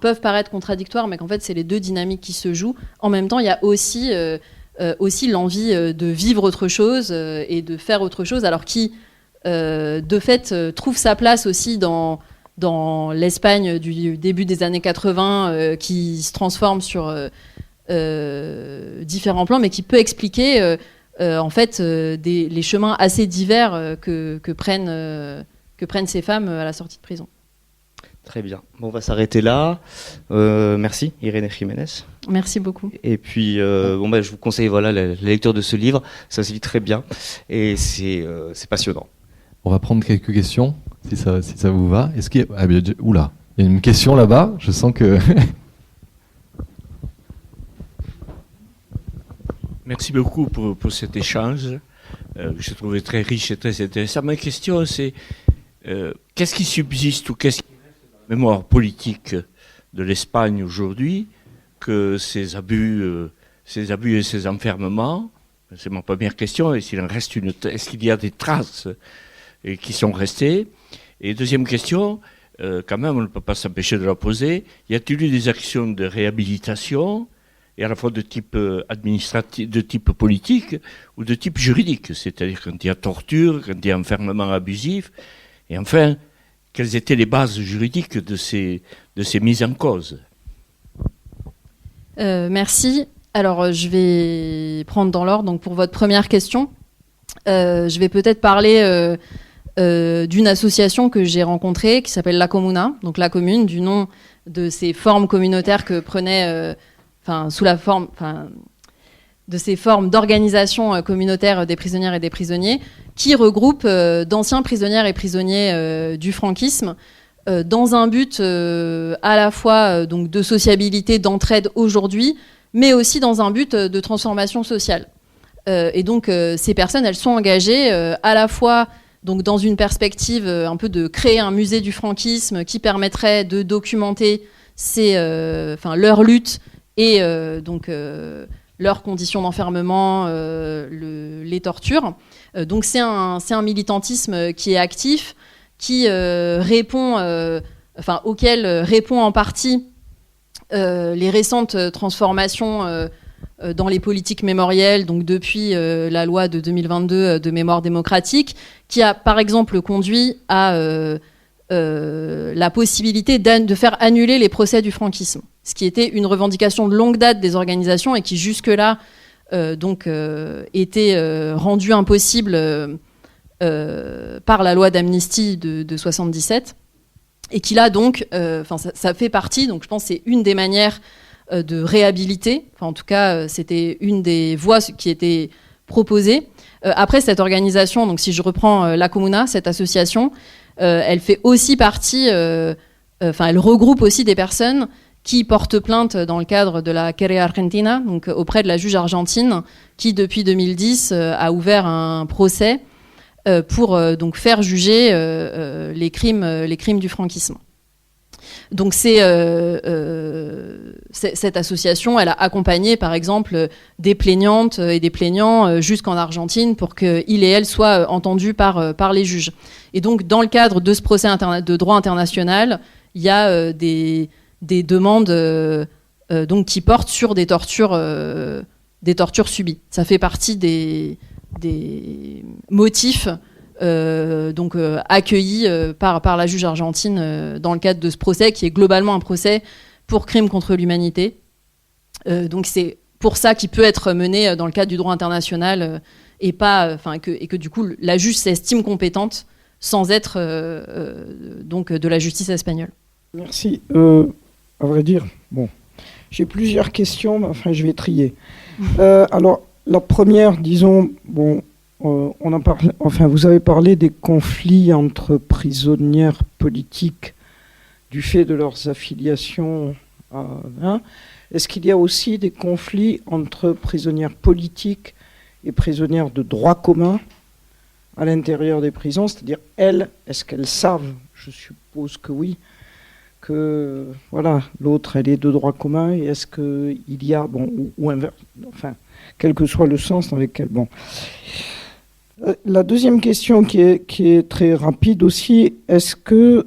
peuvent paraître contradictoires, mais qu'en fait c'est les deux dynamiques qui se jouent. En même temps, il y a aussi l'envie de vivre autre chose et de faire autre chose, alors qui de fait trouve sa place aussi dans l'Espagne du début des années 80, qui se transforme sur différents plans, mais qui peut expliquer en fait les chemins assez divers que prennent ces femmes à la sortie de prison. Très bien. Bon, on va s'arrêter là. Merci, Irene Jiménez. Merci beaucoup. Et puis, je vous conseille la lecture de ce livre. Ça se lit très bien et c'est passionnant. On va prendre quelques questions, si ça vous va. Est-ce qu'il y a... Oula, il y a une question là-bas. Je sens que... Merci beaucoup pour cet échange. Je trouvais très riche et très intéressant. Ma question, c'est qu'est-ce qui subsiste ou qu'est-ce qui reste dans la mémoire politique de l'Espagne aujourd'hui que ces abus et ces enfermements? C'est ma première question. Est-ce qu'il y a des traces qui sont restées? Et deuxième question, quand même, on ne peut pas s'empêcher de la poser. Y a-t-il eu des actions de réhabilitation, et à la fois de type administratif, de type politique ou de type juridique, c'est-à-dire quand il y a torture, quand il y a enfermement abusif, et enfin, quelles étaient les bases juridiques de ces mises en cause? Merci. Alors, je vais prendre dans l'ordre. Donc, pour votre première question, je vais peut-être parler d'une association que j'ai rencontrée qui s'appelle La Comuna, donc la commune, du nom de ces formes communautaires que prenait... sous la forme de ces formes d'organisation communautaire des prisonnières et des prisonniers, qui regroupent d'anciens prisonnières et prisonniers du franquisme dans un but à la fois donc de sociabilité, d'entraide aujourd'hui, mais aussi dans un but de transformation sociale. Et donc ces personnes, elles sont engagées à la fois donc, dans une perspective un peu de créer un musée du franquisme qui permettrait de documenter leur lutte et leurs conditions d'enfermement, les tortures. Donc c'est un militantisme qui est actif, qui auquel répond en partie les récentes transformations dans les politiques mémorielles, donc depuis la loi de 2022 de mémoire démocratique, qui a par exemple conduit à la possibilité de faire annuler les procès du franquisme, ce qui était une revendication de longue date des organisations et qui jusque-là était rendu impossible par la loi d'amnistie de 1977, et qui là donc, ça fait partie, donc je pense que c'est une des manières de réhabiliter, en tout cas c'était une des voies qui était proposée. Après cette organisation, donc si je reprends La Comuna, cette association, elle fait aussi partie, elle regroupe aussi des personnes qui portent plainte dans le cadre de la Querella Argentina, donc auprès de la juge argentine, qui depuis 2010 a ouvert un procès pour donc faire juger les crimes du franquisme. Donc cette association, elle a accompagné par exemple des plaignantes et des plaignants jusqu'en Argentine pour qu'ils et elles soient entendus par les juges. Et donc dans le cadre de ce procès de droit international, il y a des demandes donc qui portent sur des tortures subies. Ça fait partie des motifs accueillis par la juge argentine dans le cadre de ce procès, qui est globalement un procès pour crime contre l'humanité. Donc c'est pour ça qu'il peut être mené dans le cadre du droit international et que du coup la juge s'estime compétente sans être donc de la justice espagnole. Merci. À vrai dire, j'ai plusieurs questions, mais je vais trier. Alors la première, disons, on en parle, vous avez parlé des conflits entre prisonnières politiques du fait de leurs affiliations hein. Est-ce qu'il y a aussi des conflits entre prisonnières politiques et prisonnières de droit commun à l'intérieur des prisons? C'est-à-dire, est-ce qu'elles savent, je suppose que oui, que voilà, l'autre, elle est de droit commun, et est-ce qu'il y a, bon, ou inverse, enfin, quel que soit le sens dans lequel, bon. La deuxième question qui est très rapide aussi, est-ce que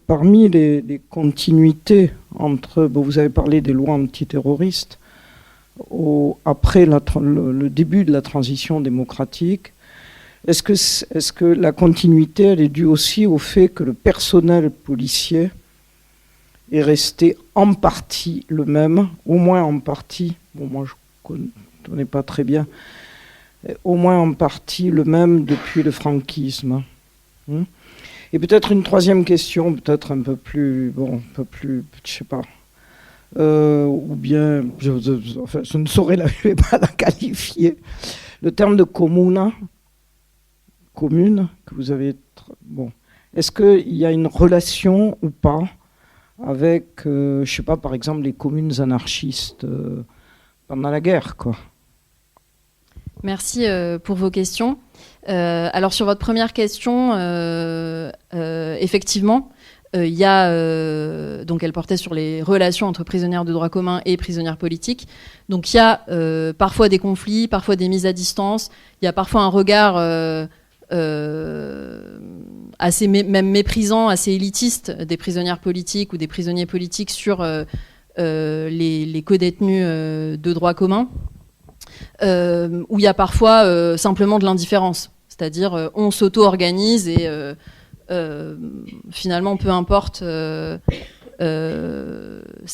parmi les continuités entre, bon, vous avez parlé des lois antiterroristes, après le début de la transition démocratique, est-ce que la continuité, elle est due aussi au fait que le personnel policier est resté en partie le même, au moins en partie, bon, moi je ne connais pas très bien, au moins en partie le même depuis le franquisme. Et peut-être une troisième question, peut-être un peu plus, je sais pas, ou bien, je ne saurais je vais pas la qualifier. Le terme de commune que vous avez, bon, est-ce qu'il y a une relation ou pas avec, je sais pas, par exemple, les communes anarchistes pendant la guerre, quoi? Merci pour vos questions. Alors sur votre première question, effectivement, il y a donc elle portait sur les relations entre prisonnières de droit commun et prisonnières politiques. Donc il y a parfois des conflits, parfois des mises à distance. Il y a parfois un regard assez même méprisant, assez élitiste des prisonnières politiques ou des prisonniers politiques sur les co-détenus de droit commun. Où il y a parfois simplement de l'indifférence, c'est-à-dire on s'auto-organise et finalement peu importe ce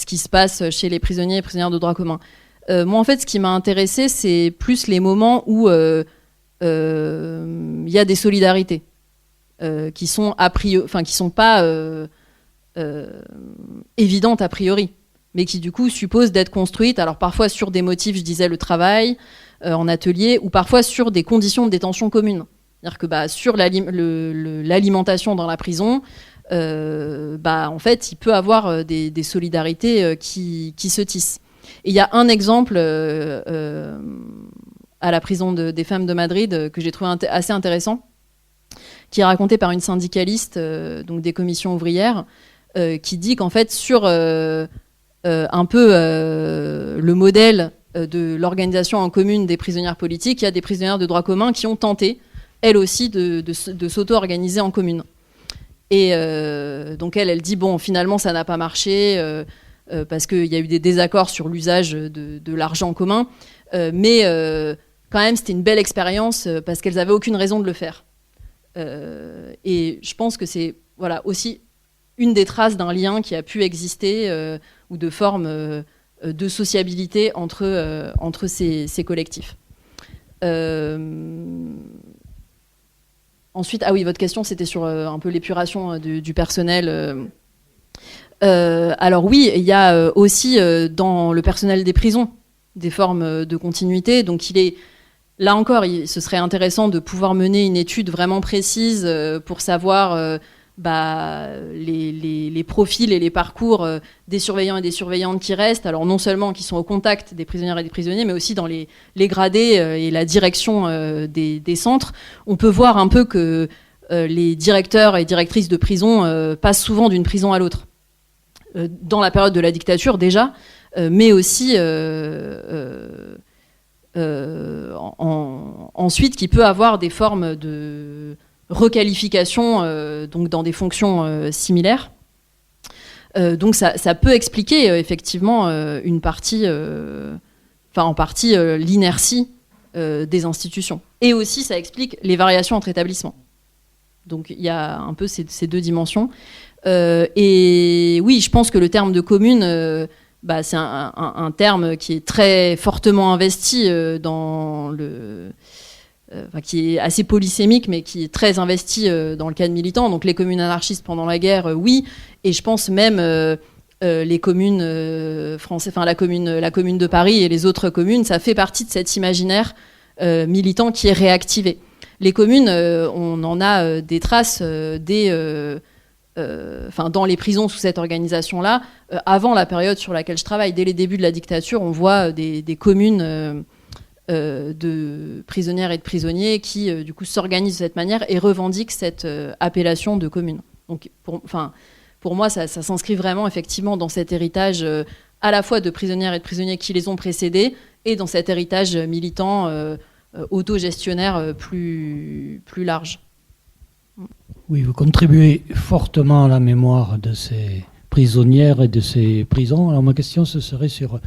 qui se passe chez les prisonniers et prisonnières de droit commun. Moi en fait ce qui m'a intéressé c'est plus les moments où il y a des solidarités qui sont qui sont pas évidentes a priori, mais qui du coup supposent d'être construites, alors parfois sur des motifs, je disais, le travail en atelier, ou parfois sur des conditions de détention communes. C'est-à-dire que sur l'alimentation dans la prison, en fait, il peut avoir des solidarités qui se tissent. Et il y a un exemple à la prison des femmes de Madrid que j'ai trouvé assez intéressant, qui est raconté par une syndicaliste donc des commissions ouvrières, qui dit qu'en fait, sur un peu le modèle de l'organisation en commune des prisonnières politiques, il y a des prisonnières de droit commun qui ont tenté, elles aussi, de s'auto-organiser en commune. Et donc elle dit, bon, finalement, ça n'a pas marché, parce qu'il y a eu des désaccords sur l'usage de l'argent commun, mais quand même, c'était une belle expérience, parce qu'elles n'avaient aucune raison de le faire. Et je pense que c'est aussi une des traces d'un lien qui a pu exister, ou de forme de sociabilité entre ces collectifs. Ensuite, ah oui, votre question, c'était sur un peu l'épuration du personnel. Alors oui, il y a aussi dans le personnel des prisons des formes de continuité. Donc là encore, ce serait intéressant de pouvoir mener une étude vraiment précise pour savoir les profils et les parcours des surveillants et des surveillantes qui restent, alors non seulement qui sont au contact des prisonnières et des prisonniers, mais aussi dans les gradés et la direction des centres. On peut voir un peu que les directeurs et directrices de prison passent souvent d'une prison à l'autre, dans la période de la dictature déjà, mais aussi ensuite qui peut avoir des formes de requalification donc dans des fonctions similaires. Donc ça peut expliquer effectivement une partie, en partie l'inertie des institutions. Et aussi ça explique les variations entre établissements. Donc il y a un peu ces deux dimensions. Et oui, je pense que le terme de commune, c'est un terme qui est très fortement investi dans le... qui est assez polysémique, mais qui est très investi dans le cadre militant. Donc les communes anarchistes pendant la guerre, oui. Et je pense même les communes françaises, la commune de Paris et les autres communes, ça fait partie de cet imaginaire militant qui est réactivé. Les communes, on en a des traces dès dans les prisons sous cette organisation-là, avant la période sur laquelle je travaille. Dès les débuts de la dictature, on voit des communes de prisonnières et de prisonniers qui, du coup, s'organisent de cette manière et revendiquent cette appellation de commune. Donc, pour moi, ça s'inscrit vraiment, effectivement, dans cet héritage à la fois de prisonnières et de prisonniers qui les ont précédés et dans cet héritage militant autogestionnaire plus large. Oui, vous contribuez fortement à la mémoire de ces prisonnières et de ces prisons. Alors ma question, ce serait sur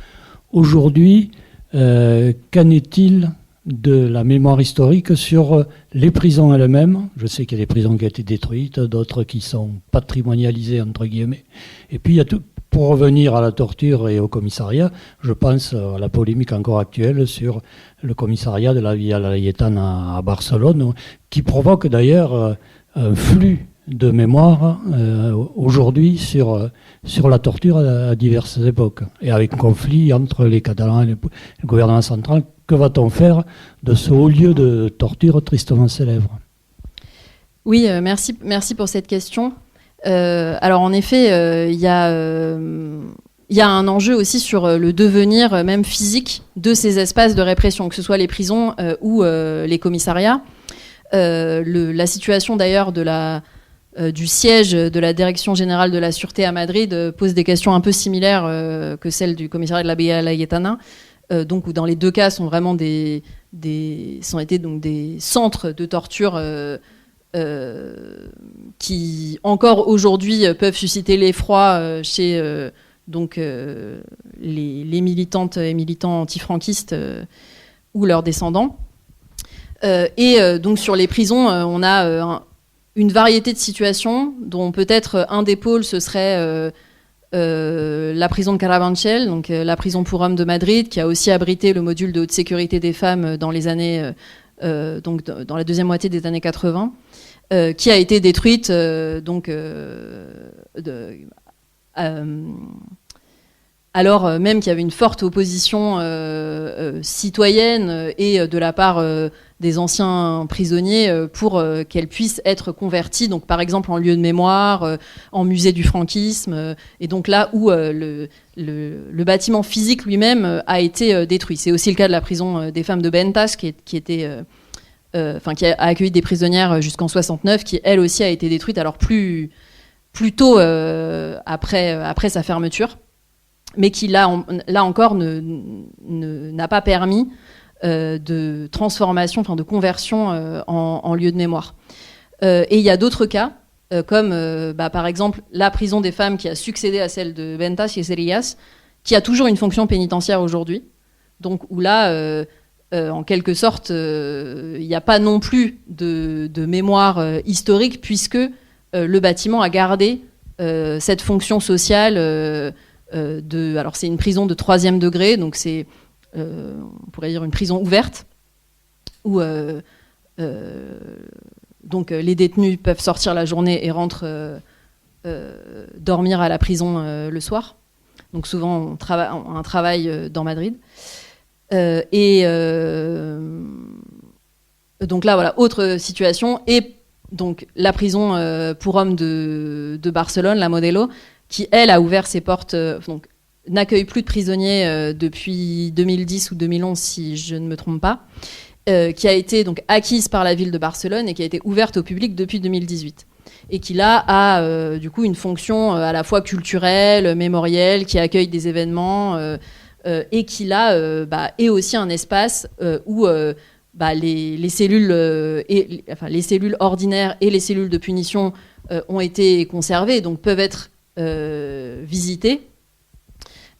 aujourd'hui, qu'en est-il de la mémoire historique sur les prisons elles-mêmes? Je sais qu'il y a des prisons qui ont été détruites, d'autres qui sont patrimonialisées, entre guillemets. Et puis, il y a tout, pour revenir à la torture et au commissariat, je pense à la polémique encore actuelle sur le commissariat de la Via Laietana à Barcelone, qui provoque d'ailleurs un flux de mémoire aujourd'hui sur la torture à diverses époques, et avec un conflit entre les Catalans et le gouvernement central. Que va-t-on faire de ce haut lieu de torture tristement célèbre? Oui, merci pour cette question. Alors en effet, il y a un enjeu aussi sur le devenir même physique de ces espaces de répression, que ce soit les prisons ou les commissariats. La situation d'ailleurs du siège de la Direction Générale de la Sûreté à Madrid pose des questions un peu similaires que celles du commissariat de la Via Laietana, donc où dans les deux cas sont vraiment des centres de torture qui encore aujourd'hui peuvent susciter l'effroi chez les militantes et militants antifranquistes ou leurs descendants. Donc sur les prisons, on a une variété de situations, dont peut-être un des pôles, ce serait la prison de Carabanchel, donc la prison pour hommes de Madrid, qui a aussi abrité le module de haute sécurité des femmes dans les années, donc dans la deuxième moitié des années 80, qui a été détruite alors même qu'il y avait une forte opposition citoyenne et de la part des anciens prisonniers pour qu'elle puisse être convertie, donc par exemple en lieu de mémoire, en musée du franquisme, et donc là où le bâtiment physique lui-même a été détruit. C'est aussi le cas de la prison des femmes de Bentas, qui a accueilli des prisonnières jusqu'en 69, qui elle aussi a été détruite, alors plus tôt après sa fermeture, mais qui là encore n'a pas permis de transformation, de conversion en lieu de mémoire. Et il y a d'autres cas, comme par exemple la prison des femmes qui a succédé à celle de Ventas et Cerillas, qui a toujours une fonction pénitentiaire aujourd'hui, donc où là, en quelque sorte, il n'y a pas non plus de mémoire historique, puisque le bâtiment a gardé cette fonction sociale alors c'est une prison de 3e degré, donc c'est on pourrait dire une prison ouverte, où donc les détenus peuvent sortir la journée et rentrent dormir à la prison le soir. Donc souvent on a un travail dans Madrid. Donc là voilà, autre situation, et donc la prison pour hommes de Barcelone, la Modelo, qui elle a ouvert ses portes, donc n'accueille plus de prisonniers depuis 2010 ou 2011 si je ne me trompe pas, qui a été donc acquise par la ville de Barcelone et qui a été ouverte au public depuis 2018, et qui là a du coup une fonction à la fois culturelle, mémorielle, qui accueille des événements, et qui là est aussi un espace où les cellules les cellules ordinaires et les cellules de punition ont été conservées, donc peuvent être visitées,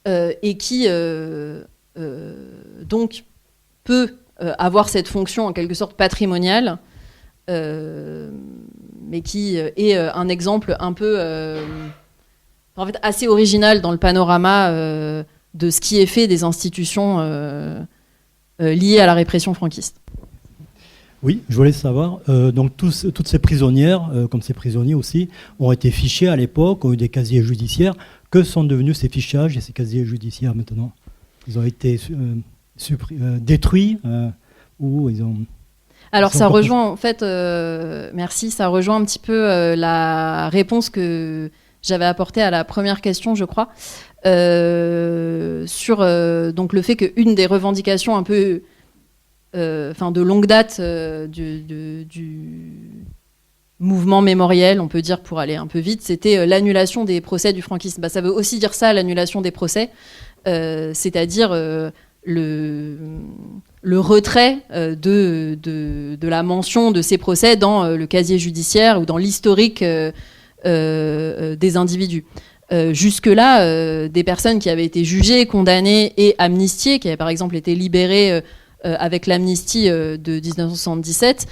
et qui donc peut avoir cette fonction en quelque sorte patrimoniale, mais qui est un exemple un peu en fait assez original dans le panorama de ce qui est fait des institutions liées à la répression franquiste. Oui, je voulais savoir, donc toutes ces prisonnières, comme ces prisonniers aussi, ont été fichés à l'époque, ont eu des casiers judiciaires. Que sont devenus ces fichages et ces casiers judiciaires maintenant? Ils ont été détruits ou ils ont... Alors ça rejoint en fait, merci, ça rejoint un petit peu la réponse que j'avais apportée à la première question, je crois, sur donc le fait qu'une des revendications un peu, de longue date du mouvement mémoriel, on peut dire pour aller un peu vite, c'était l'annulation des procès du franquisme. Ça veut aussi dire ça, l'annulation des procès, c'est-à-dire le retrait de la mention de ces procès dans le casier judiciaire ou dans l'historique des individus. Jusque-là, des personnes qui avaient été jugées, condamnées et amnistiées, qui avaient par exemple été libérées avec l'amnistie de 1977,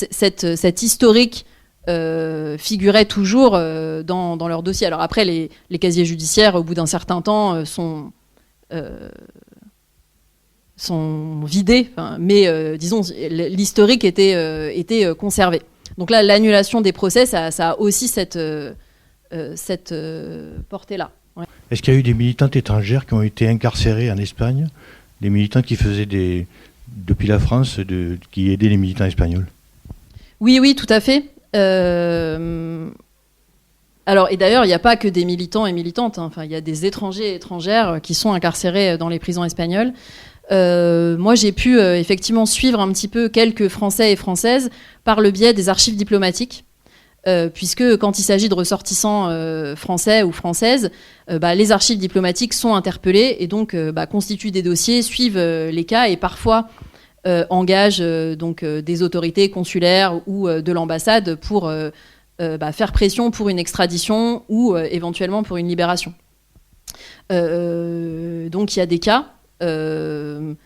cet historique figurait toujours dans leur dossier. Alors après, les casiers judiciaires, au bout d'un certain temps, sont vidés, mais disons, l'historique était conservé. Donc là, l'annulation des procès, ça a aussi cette portée-là. Ouais. Est-ce qu'il y a eu des militantes étrangères qui ont été incarcérées en Espagne, des militantes qui faisaient depuis la France, qui aidaient les militants espagnols? Oui, tout à fait. Alors, et d'ailleurs, il n'y a pas que des militants et militantes. Enfin, il y a des étrangers et étrangères qui sont incarcérés dans les prisons espagnoles. Moi, j'ai pu effectivement suivre un petit peu quelques Français et Françaises par le biais des archives diplomatiques, puisque quand il s'agit de ressortissants français ou françaises, les archives diplomatiques sont interpellées et donc constituent des dossiers, suivent les cas et parfois engagent des autorités consulaires ou de l'ambassade pour faire pression pour une extradition ou éventuellement pour une libération. Donc il y a des cas de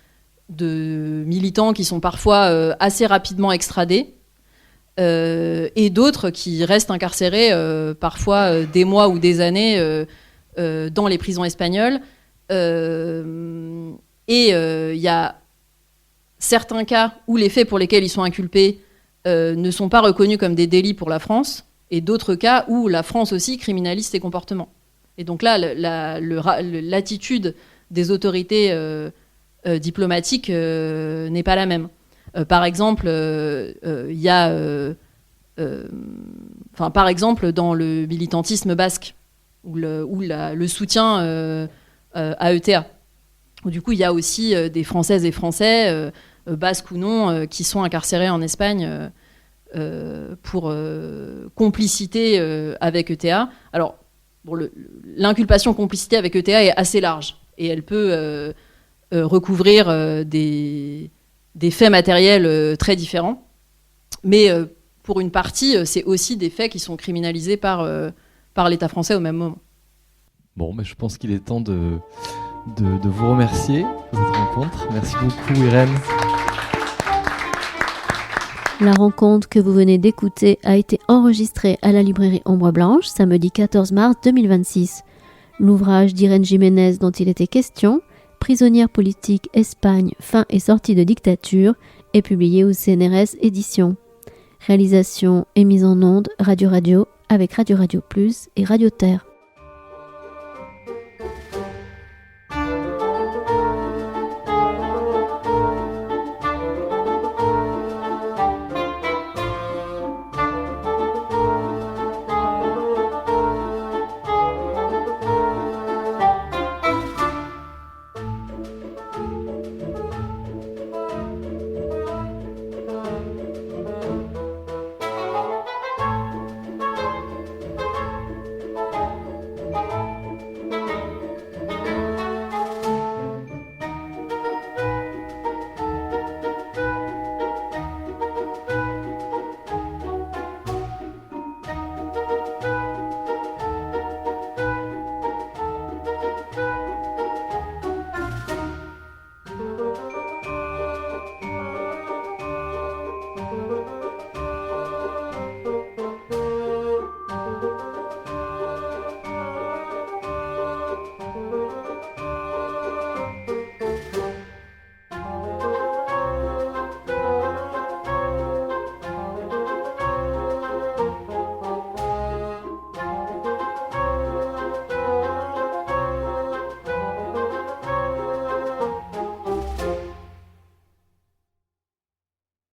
militants qui sont parfois assez rapidement extradés et d'autres qui restent incarcérés parfois des mois ou des années dans les prisons espagnoles. Et il y a certains cas où les faits pour lesquels ils sont inculpés ne sont pas reconnus comme des délits pour la France, et d'autres cas où la France aussi criminalise ces comportements. Et donc là, l'attitude des autorités diplomatiques n'est pas la même. Par exemple, il y a, par exemple, dans le militantisme basque ou le soutien à ETA, où du coup il y a aussi des Françaises et Français, basques ou non, qui sont incarcérés en Espagne pour complicité avec ETA. Alors, l'inculpation complicité avec ETA est assez large et elle peut recouvrir des faits matériels très différents. Mais pour une partie, c'est aussi des faits qui sont criminalisés par l'État français au même moment. Bon, mais je pense qu'il est temps de vous remercier pour cette rencontre. Merci beaucoup, Irène. La rencontre que vous venez d'écouter a été enregistrée à la librairie Ombre Blanche samedi 14 mars 2026. L'ouvrage d'Irène Jiménez dont il était question, Prisonnière politique, Espagne, fin et sortie de dictature, est publié au CNRS Éditions. Réalisation et mise en onde Radio avec Radio Plus et Radio Terre.